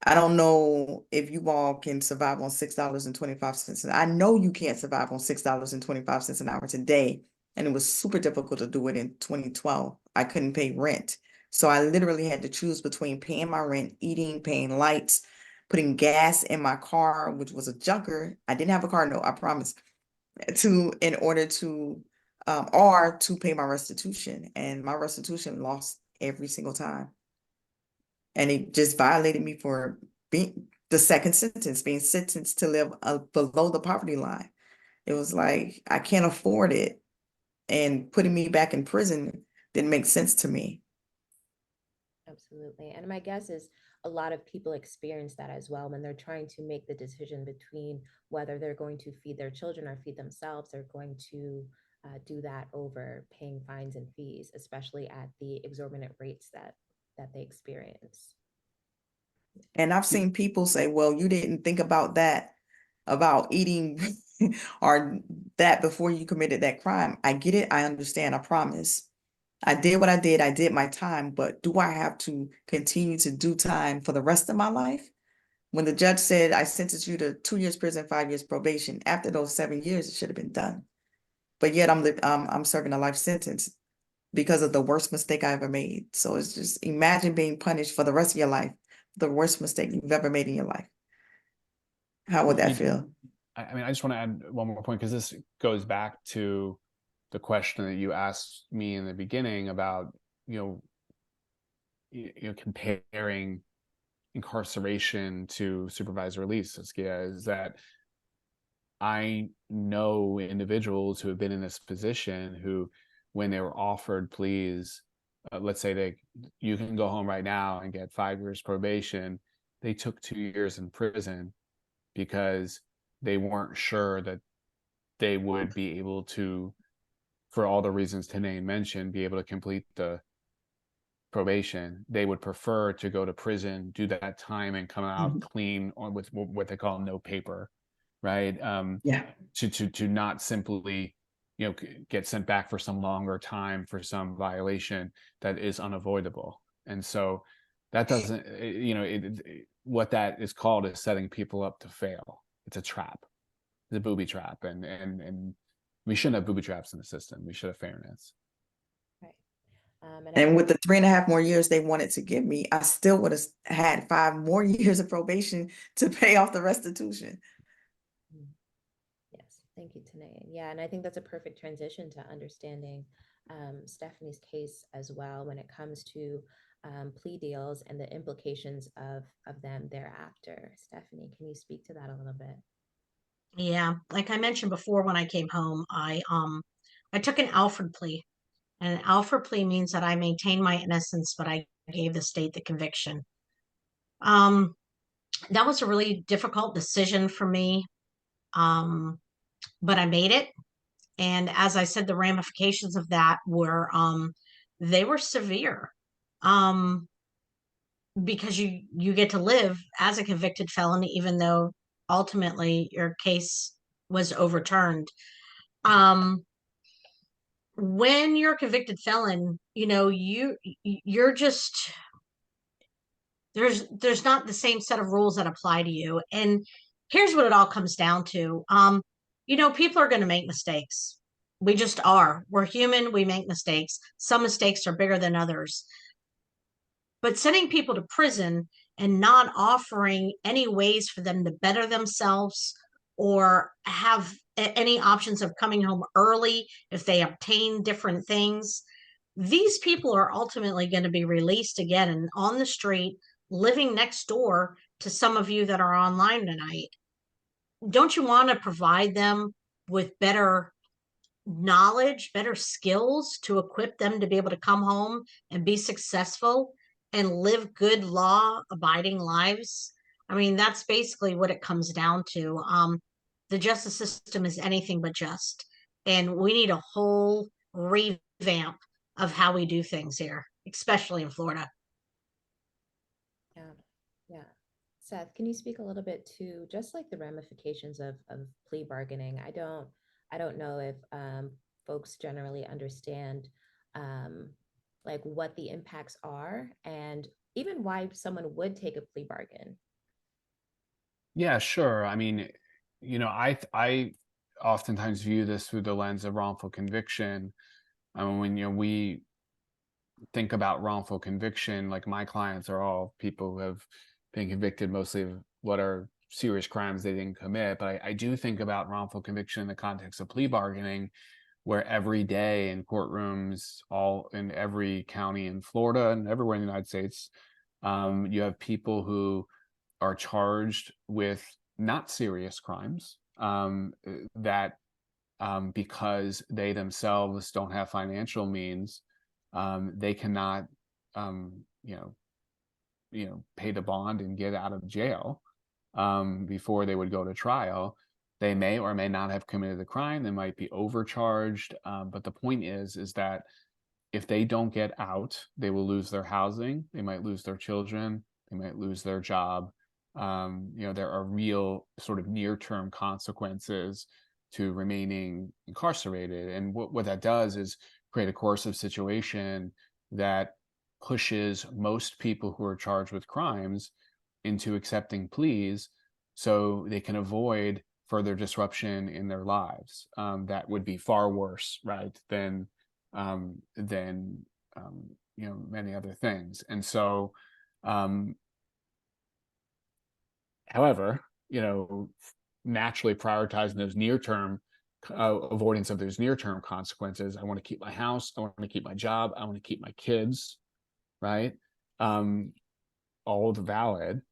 I don't know if you all can survive on $6.25. I know you can't survive on $6.25 an hour today. And it was super difficult to do it in 2012. I couldn't pay rent. So I literally had to choose between paying my rent, eating, paying lights, putting gas in my car, which was a junker. I didn't have a car, no, I promise, in order to, or to pay my restitution. And my restitution lost every single time. And it just violated me for being the second sentence, being sentenced to live below the poverty line. It was like, I can't afford it. And putting me back in prison didn't make sense to me. Absolutely. And my guess is a lot of people experience that as well when they're trying to make the decision between whether they're going to feed their children or feed themselves. They're going to do that over paying fines and fees, especially at the exorbitant rates that they experience. And I've seen people say, well, you didn't think about that, about eating or that before you committed that crime. I get it. I understand. I promise. I did what I did. I did my time, but do I have to continue to do time for the rest of my life? When the judge said, I sentenced you to 2 years prison, 5 years probation, after those 7 years, it should have been done. But yet I'm serving a life sentence because of the worst mistake I ever made. So it's just, imagine being punished for the rest of your life, the worst mistake you've ever made in your life. How would that You- feel? I mean, I just want to add one more point, because this goes back to the question that you asked me in the beginning about, comparing incarceration to supervised release, Saskia, is that I know individuals who have been in this position who, when they were offered pleas, let's say you can go home right now and get 5 years probation, they took 2 years in prison because they weren't sure that they would be able to, for all the reasons Tanae mentioned, be able to complete the probation. They would prefer to go to prison, do that time, and come out clean, or with what they call no paper, right? Yeah. To not simply, get sent back for some longer time for some violation that is unavoidable. And so that doesn't, what that is called is setting people up to fail. It's a trap. It's a booby trap, and we shouldn't have booby traps in the system. We should have fairness. Right. And with the 3.5 more years they wanted to give me, I still would have had 5 more years of probation to pay off the restitution. Yes, thank you, Tanae. Yeah, and I think that's a perfect transition to understanding Stephanie's case as well when it comes to plea deals and the implications of them thereafter. Stephanie, can you speak to that a little bit? Yeah, like I mentioned before, when I came home, I took an Alford plea. And an Alford plea means that I maintained my innocence, but I gave the state the conviction. Um, that was a really difficult decision for me. But I made it. And as I said, the ramifications of that were they were severe. Um, because you get to live as a convicted felon, even though ultimately your case was overturned. When you're a convicted felon, you're just there's not the same set of rules that apply to you. And here's what it all comes down to. People are going to make mistakes. We just are. We're human. We make mistakes. Some mistakes are bigger than others. But sending people to prison and not offering any ways for them to better themselves or have any options of coming home early if they obtain different things, these people are ultimately going to be released again and on the street, living next door to some of you that are online tonight. Don't you want to provide them with better knowledge, better skills to equip them to be able to come home and be successful and live good law abiding lives? I mean, that's basically what it comes down to. The justice system is anything but just, and we need a whole revamp of how we do things here, especially in Florida. Yeah, yeah. Seth, can you speak a little bit to just like the ramifications of plea bargaining? I don't know if folks generally understand like what the impacts are and even why someone would take a plea bargain. Yeah, sure. I mean, I oftentimes view this through the lens of wrongful conviction. I mean, when we think about wrongful conviction, like, my clients are all people who have been convicted mostly of what are serious crimes they didn't commit. But I do think about wrongful conviction in the context of plea bargaining, where every day in courtrooms, all in every county in Florida and everywhere in the United States, you have people who are charged with not serious crimes, that because they themselves don't have financial means, they cannot, pay the bond and get out of jail before they would go to trial. They may or may not have committed the crime. They might be overcharged. But the point is that if they don't get out, they will lose their housing. They might lose their children. They might lose their job. There are real sort of near-term consequences to remaining incarcerated. And what that does is create a coercive situation that pushes most people who are charged with crimes into accepting pleas so they can avoid further disruption in their lives. That would be far worse, right, than many other things. And so, however, naturally prioritizing those near-term avoidance of those near-term consequences. I want to keep my house. I want to keep my job. I want to keep my kids, right? All valid.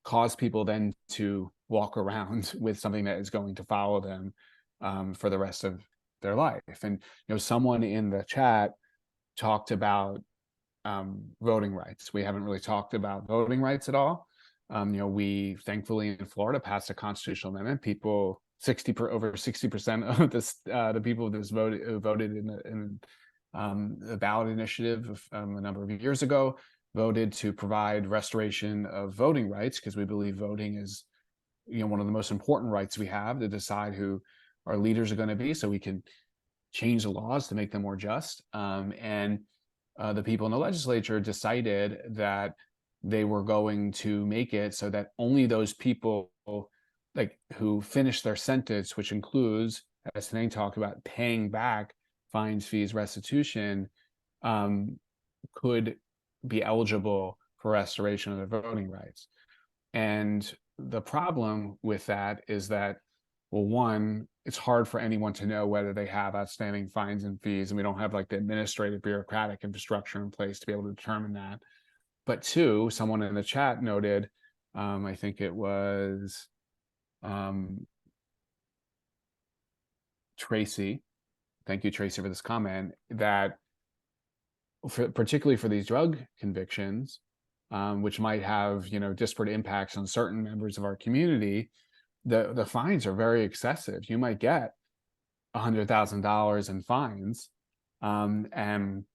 Cause people then to walk around with something that is going to follow them for the rest of their life. And someone in the chat talked about voting rights. We haven't really talked about voting rights at all. We thankfully in Florida passed a constitutional amendment. Over 60% of the people who voted in the ballot initiative a number of years ago voted to provide restoration of voting rights, because we believe voting is one of the most important rights we have to decide who our leaders are going to be, so we can change the laws to make them more just. And the people in the legislature decided that they were going to make it so that only those people who finish their sentence, which includes, as Tanae talked about, paying back fines, fees, restitution, could be eligible for restoration of their voting rights. And the problem with that is that, well, one, it's hard for anyone to know whether they have outstanding fines and fees, and we don't have the administrative bureaucratic infrastructure in place to be able to determine that. But two, someone in the chat noted, I think it was Tracy, thank you, Tracy, for this comment, that particularly for these drug convictions, which might have disparate impacts on certain members of our community, the fines are very excessive. You might get $100,000 in fines, and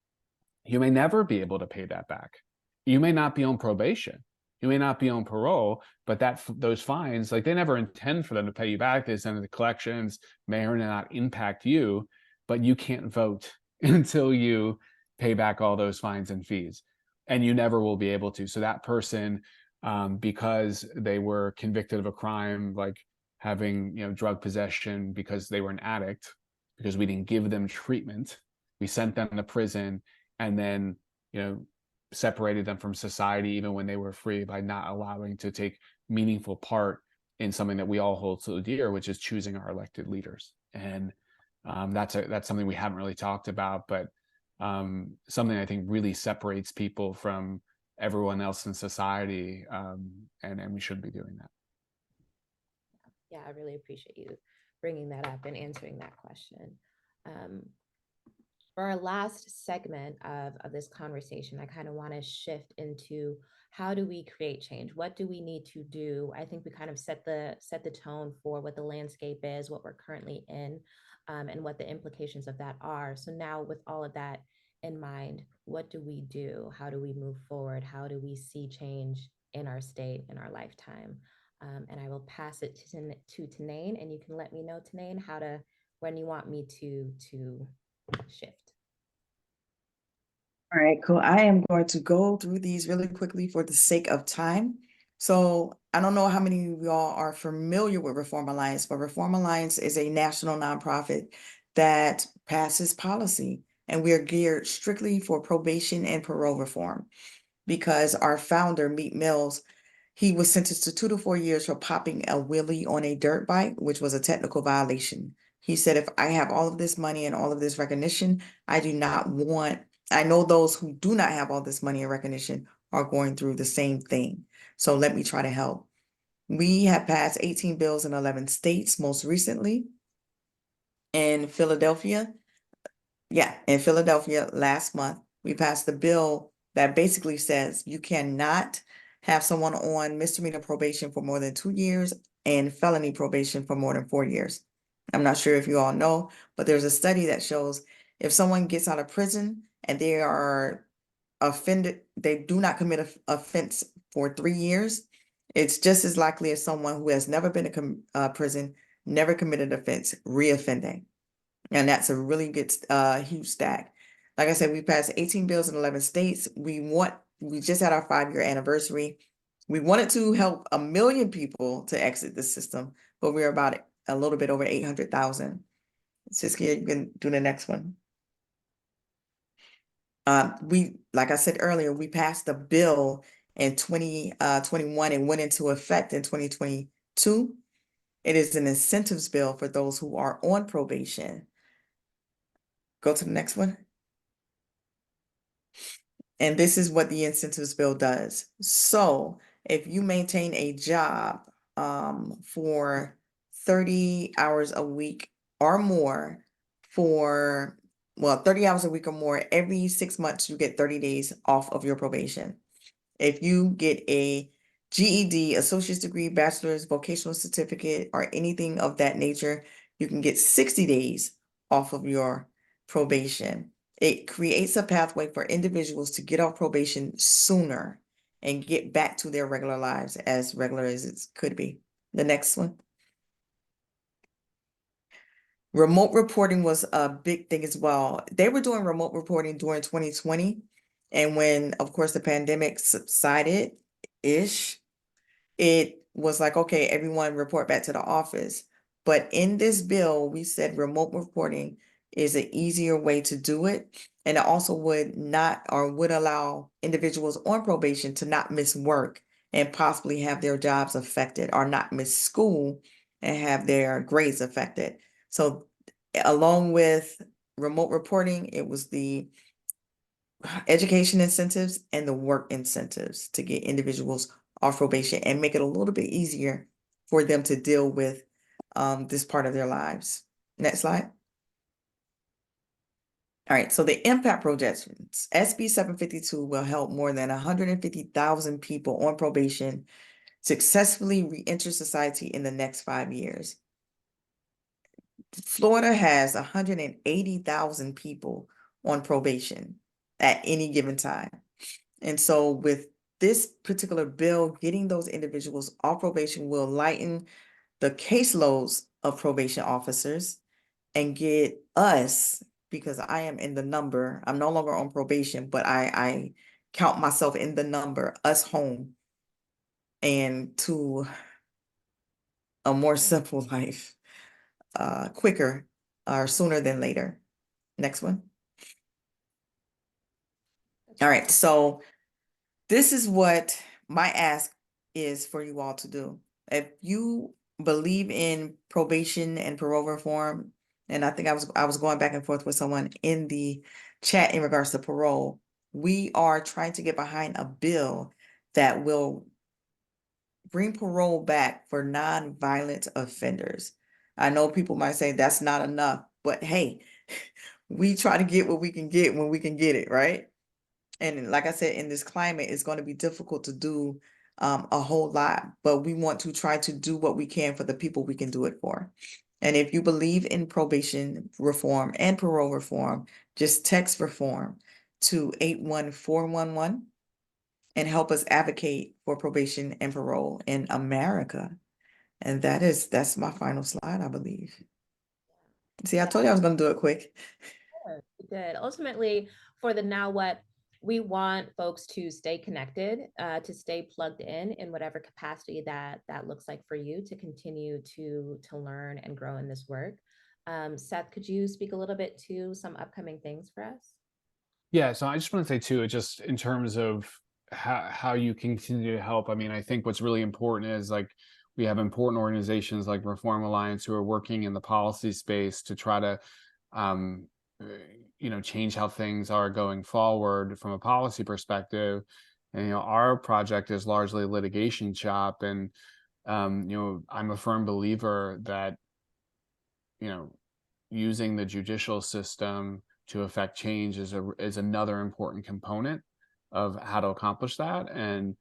you may never be able to pay that back. You may not be on probation. You may not be on parole, but those fines, they never intend for them to pay you back. They send the collections, may or may not impact you, but you can't vote until you pay back all those fines and fees, and you never will be able to. So that person, because they were convicted of a crime like having drug possession because they were an addict, because we didn't give them treatment, we sent them to prison, and then separated them from society even when they were free by not allowing to take meaningful part in something that we all hold so dear, which is choosing our elected leaders. And that's something we haven't really talked about, but something I think really separates people from everyone else in society, and we should be doing that. Yeah, I really appreciate you bringing that up and answering that question. For our last segment of this conversation, I kind of want to shift into how do we create change? What do we need to do? I think we kind of set the tone for what the landscape is, what we're currently in, and what the implications of that are. So now, with all of that in mind, what do we do? How do we move forward? How do we see change in our state, in our lifetime? And I will pass it to Tanae, and you can let me know, Tanae, when you want me to shift. All right, cool. I am going to go through these really quickly for the sake of time. So I don't know how many of y'all are familiar with Reform Alliance, but Reform Alliance is a national nonprofit that passes policy, and we are geared strictly for probation and parole reform, because our founder, Meek Mills, he was sentenced to 2 to 4 years for popping a wheelie on a dirt bike, which was a technical violation. He said, if I have all of this money and all of this recognition, I know those who do not have all this money and recognition are going through the same thing. So let me try to help. We have passed 18 bills in 11 states, most recently in Philadelphia. In Philadelphia last month, we passed the bill that basically says you cannot have someone on misdemeanor probation for more than 2 years and felony probation for more than 4 years. I'm not sure if you all know, but there's a study that shows if someone gets out of prison and they are offended, they do not commit an offense for 3 years, it's just as likely as someone who has never been to prison, never committed offense, reoffending. And that's a really good, huge stack. Like I said, we passed 18 bills in 11 states. We just had our 5-year anniversary. We wanted to help 1 million people to exit the system, but we're about a little bit over 800,000. Siskia, you can do the next one. Like I said earlier, we passed the bill in 2021 and went into effect in 2022. It is an incentives bill for those who are on probation. Go to the next one. And this is what the incentives bill does. So if you maintain a job for 30 hours a week or more for, 30 hours a week or more, every 6 months, you get 30 days off of your probation. If you get a GED, associate's degree, bachelor's, vocational certificate, or anything of that nature, you can get 60 days off of your probation. It creates a pathway for individuals to get off probation sooner and get back to their regular lives as regular as it could be. The next one. Remote reporting was a big thing as well. They were doing remote reporting during 2020. And when, of course, the pandemic subsided-ish, it was like, okay, everyone report back to the office. But in this bill, we said remote reporting is an easier way to do it. And it also would allow individuals on probation to not miss work and possibly have their jobs affected, or not miss school and have their grades affected. So along with remote reporting, it was the education incentives and the work incentives to get individuals off probation and make it a little bit easier for them to deal with this part of their lives. Next slide. All right, so the impact projections. SB 752 will help more than 150,000 people on probation successfully re-enter society in the next 5 years. Florida has 180,000 people on probation at any given time. And so with this particular bill, getting those individuals off probation will lighten the caseloads of probation officers and get us, because I am in the number, I'm no longer on probation, but I count myself in the number, us home and to a more simple life, quicker or sooner than later. Next one. All right, so this is what my ask is for you all to do. If you believe in probation and parole reform, and I think I was going back and forth with someone in the chat in regards to parole, we are trying to get behind a bill that will bring parole back for non-violent offenders. I know people might say that's not enough, but hey, we try to get what we can get when we can get it, right? And like I said, in this climate, it's going to be difficult to do a whole lot, but we want to try to do what we can for the people we can do it for. And if you believe in probation reform and parole reform, just text reform to 81411 and help us advocate for probation and parole in America. And that's my final slide, I believe. See, I told you I was going to do it quick. Sure, you did. Ultimately, for the now what, we want folks to stay connected, to stay plugged in whatever capacity that looks like for you, to continue to learn and grow in this work. Seth, could you speak a little bit to some upcoming things for us? Yeah, so I just want to say too, just in terms of how you continue to help. I mean, I think what's really important is like we have important organizations like Reform Alliance who are working in the policy space to try to um, change how things are going forward from a policy perspective. And our project is largely a litigation shop, and I'm a firm believer that using the judicial system to affect change is another important component of how to accomplish that. And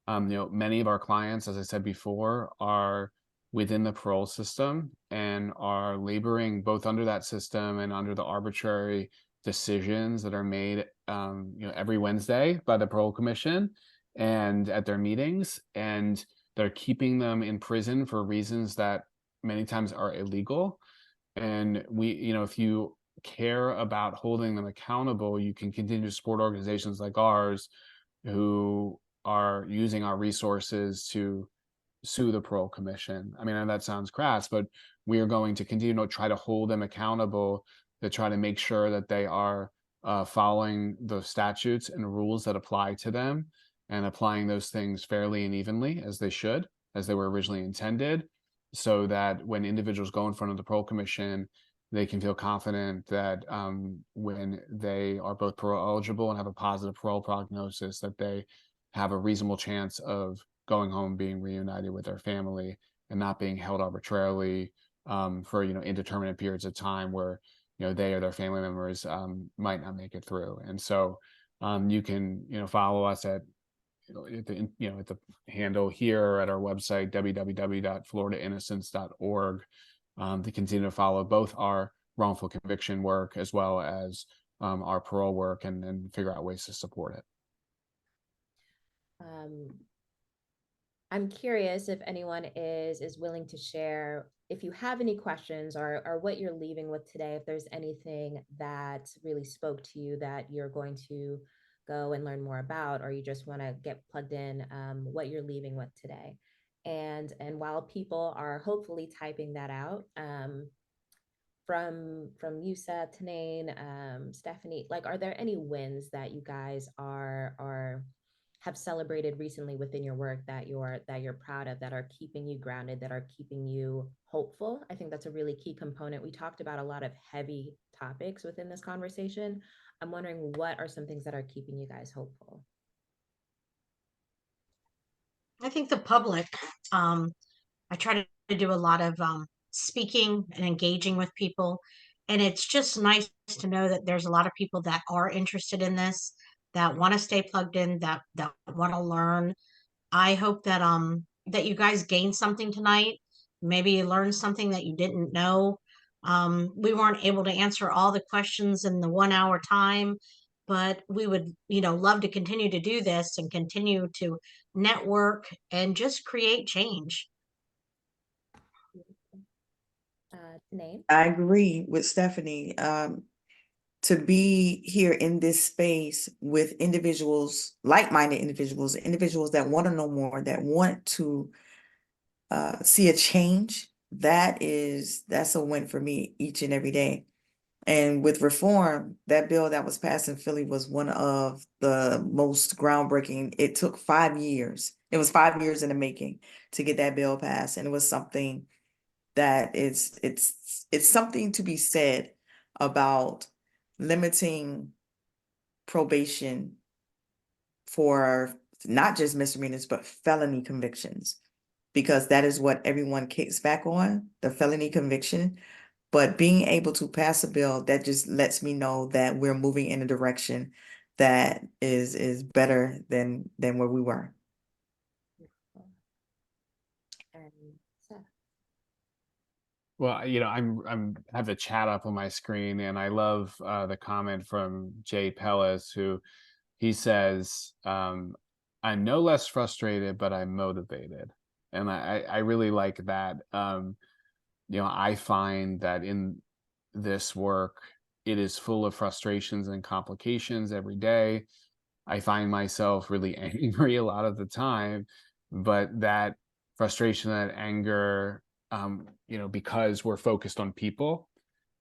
many of our clients, as I said before, are within the parole system and are laboring both under that system and under the arbitrary decisions that are made every Wednesday by the parole commission. and at their meetings, and they're keeping them in prison for reasons that many times are illegal. And if you care about holding them accountable, you can continue to support organizations like ours who are using our resources to sue the parole commission. I mean, and that sounds crass, but we are going to continue to try to hold them accountable, to try to make sure that they are following the statutes and rules that apply to them, and applying those things fairly and evenly as they should, as they were originally intended, so that when individuals go in front of the parole commission, they can feel confident that when they are both parole eligible and have a positive parole prognosis, that they have a reasonable chance of going home, being reunited with their family, and not being held arbitrarily for indeterminate periods of time where they or their family members might not make it through. And so you can follow us at at the handle here, or at our website www.floridainnocence.org, to continue to follow both our wrongful conviction work as well as our parole work, and figure out ways to support it. I'm curious if anyone is willing to share, if you have any questions, or what you're leaving with today, if there's anything that really spoke to you that you're going to go and learn more about, or you just want to get plugged in, what you're leaving with today. And while people are hopefully typing that out, from Yusa, Tanane, Stephanie, like, are there any wins that you guys are have celebrated recently within your work that you're proud of, that are keeping you grounded, that are keeping you hopeful? I think that's a really key component. We talked about a lot of heavy topics within this conversation. I'm wondering, what are some things that are keeping you guys hopeful? I think the public, I try to do a lot of speaking and engaging with people. And it's just nice to know that there's a lot of people that are interested in this, that want to stay plugged in, that want to learn. I hope that you guys gained something tonight. Maybe you learned something that you didn't know. We weren't able to answer all the questions in the 1 hour time, but we would, love to continue to do this and continue to network and just create change. Name. I agree with Stephanie. To be here in this space with individuals, like-minded individuals, individuals that want to know more, that want to see a change, that's a win for me each and every day. And with reform, that bill that was passed in Philly was one of the most groundbreaking. It took 5 years. It was 5 years in the making to get that bill passed, and it was something that it's something to be said about limiting probation for not just misdemeanors, but felony convictions, because that is what everyone kicks back on, the felony conviction. But being able to pass a bill that just lets me know that we're moving in a direction that is better than where we were. And Seth. Well, I'm have the chat up on my screen, and I love the comment from Jay Pellis, who he says, "I'm no less frustrated, but I'm motivated," and I really like that. I find that in this work, it is full of frustrations and complications every day. I find myself really angry a lot of the time, but that frustration, that anger, because we're focused on people,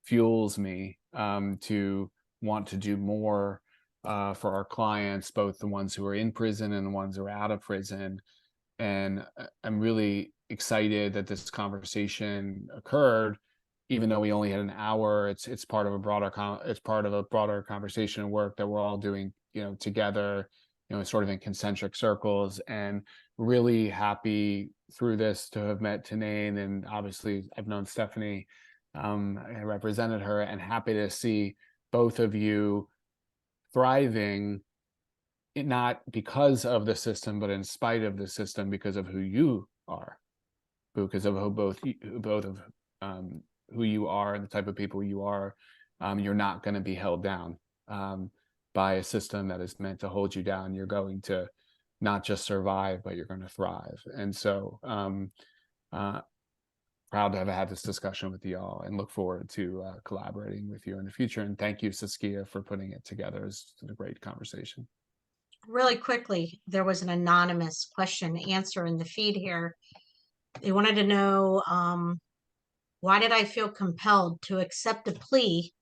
fuels me to want to do more for our clients, both the ones who are in prison and the ones who are out of prison. And I'm really excited that this conversation occurred, even though we only had an hour. It's part of a broader conversation and work that we're all doing, together, sort of in concentric circles. And really happy through this to have met Tanane, and obviously I've known Stephanie. I represented her, and happy to see both of you thriving, not because of the system, but in spite of the system, because of who you are, because of who you are and the type of people you are. You're not going to be held down by a system that is meant to hold you down. You're going to not just survive, but you're going to thrive. And so proud to have had this discussion with you all and look forward to collaborating with you in the future. And thank you, Saskia, for putting it together. It's been a great conversation. Really quickly, there was an anonymous question answer in the feed here. They wanted to know, why did I feel compelled to accept a plea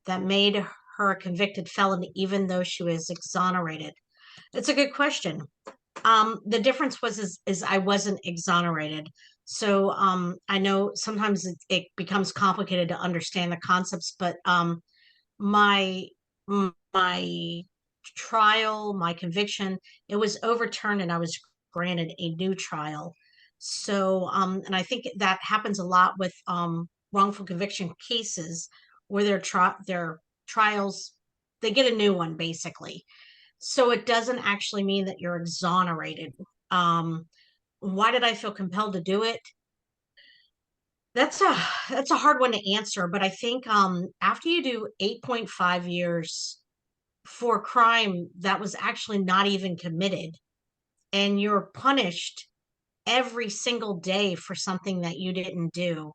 that made her a convicted felon, even though she was exonerated? It's a good question. The difference is I wasn't exonerated. So I know sometimes it becomes complicated to understand the concepts, but my my trial, my conviction, it was overturned and I was granted a new trial. So and I think that happens a lot with wrongful conviction cases where their trials, they get a new one basically. So it doesn't actually mean that you're exonerated. Um, why did I feel compelled to do it? That's a hard one to answer, but I think after you do 8.5 years for a crime that was actually not even committed, and you're punished every single day for something that you didn't do,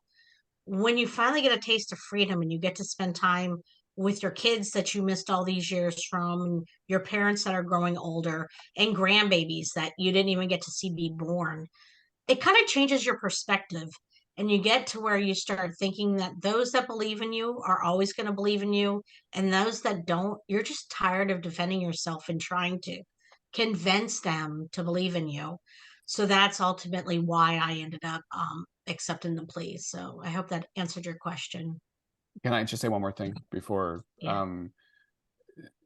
when you finally get a taste of freedom and you get to spend time with your kids that you missed all these years from, and your parents that are growing older, and grandbabies that you didn't even get to see be born, it kind of changes your perspective. And you get to where you start thinking that those that believe in you are always going to believe in you. And those that don't, you're just tired of defending yourself and trying to convince them to believe in you. So that's ultimately why I ended up accepting the plea. So I hope that answered your question. Can I just say one more thing before? Yeah.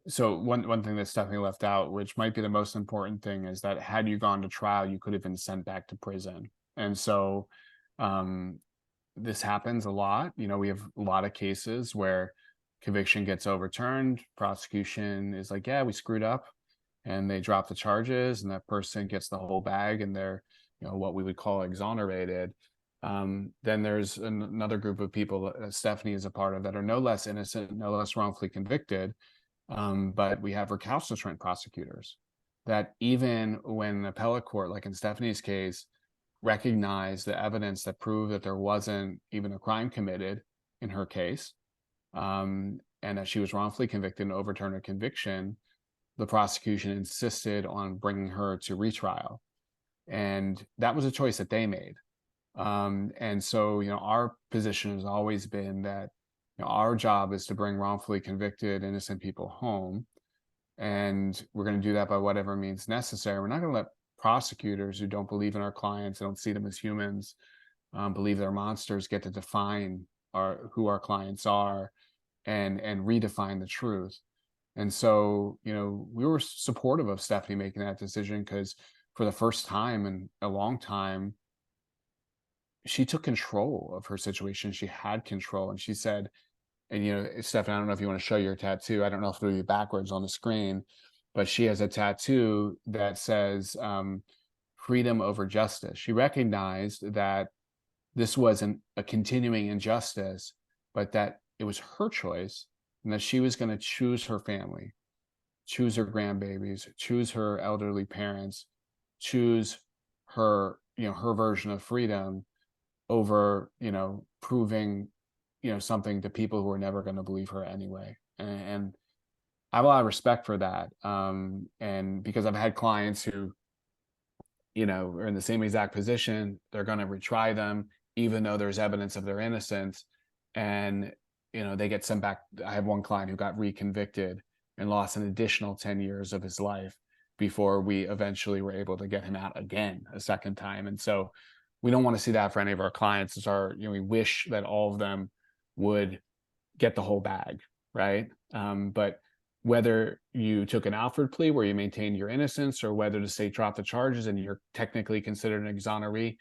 So one thing that Stephanie left out, which might be the most important thing, is that had you gone to trial, you could have been sent back to prison. And so this happens a lot. You know, we have a lot of cases where conviction gets overturned, prosecution is like, yeah, we screwed up, and they drop the charges, and that person gets the whole bag, and they're, you know, what we would call exonerated. Then there's another group of people that Stephanie is a part of that are no less innocent, no less wrongfully convicted, but we have recalcitrant prosecutors that even when an appellate court, like in Stephanie's case, recognized the evidence that proved that there wasn't even a crime committed in her case, and that she was wrongfully convicted and overturned her conviction, the prosecution insisted on bringing her to retrial. And that was a choice that they made. And so, you know, our position has always been that, you know, our job is to bring wrongfully convicted, innocent people home. And we're going to do that by whatever means necessary. We're not going to let prosecutors who don't believe in our clients, don't see them as humans, believe they're monsters, get to define who our clients are and redefine the truth. And so, you know, we were supportive of Stephanie making that decision because for the first time in a long time, she took control of her situation. She had control. And she said, and, you know, Stephanie, I don't know if you want to show your tattoo. I don't know if it'll be backwards on the screen, but she has a tattoo that says freedom over justice. She recognized that this wasn't a continuing injustice, but that it was her choice and that she was going to choose her family, choose her grandbabies, choose her elderly parents, choose her, you know, her version of freedom over, you know, proving, you know, something to people who are never going to believe her anyway. And I have a lot of respect for that. And because I've had clients who, you know, are in the same exact position, they're going to retry them, even though there's evidence of their innocence. And, you know, they get sent back. I have one client who got reconvicted and lost an additional 10 years of his life before we eventually were able to get him out again a second time. And so we don't want to see that for any of our clients. It's our, you know, we wish that all of them would get the whole bag, right? But whether you took an Alford plea where you maintained your innocence, or whether the state dropped the charges and you're technically considered an exoneree,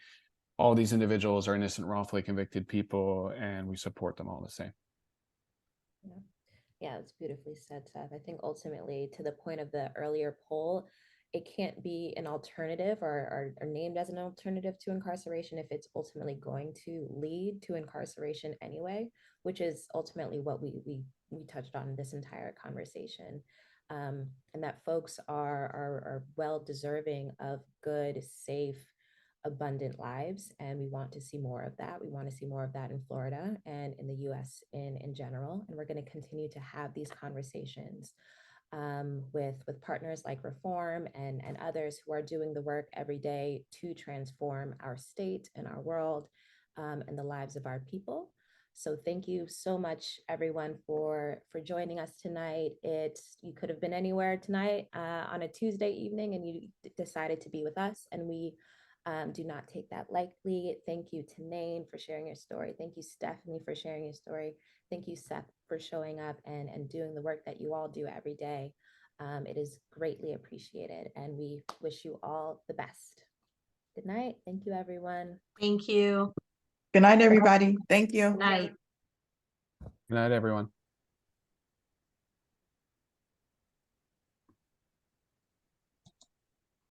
all these individuals are innocent, wrongfully convicted people, and we support them all the same. Yeah. Yeah, it's beautifully said, Seth. I think ultimately, to the point of the earlier poll, it can't be an alternative or named as an alternative to incarceration if it's ultimately going to lead to incarceration anyway, which is ultimately what we touched on in this entire conversation. and that folks are well deserving of good, safe, abundant lives. And we want to see more of that. We want to see more of that in Florida and in the US in general. And we're going to continue to have these conversations with partners like Reform and others who are doing the work every day to transform our state and our world and the lives of our people. So thank you so much, everyone, for joining us tonight. You could have been anywhere tonight on a Tuesday evening, and you decided to be with us, and we do not take that lightly. Thank you to Nain for sharing your story. Thank you, Stephanie, for sharing your story. Thank you, Seth, for showing up and doing the work that you all do every day. It is greatly appreciated, and we wish you all the best. Good night. Thank you, everyone. Thank you. Good night, everybody. Thank you. Good night. Good night, everyone.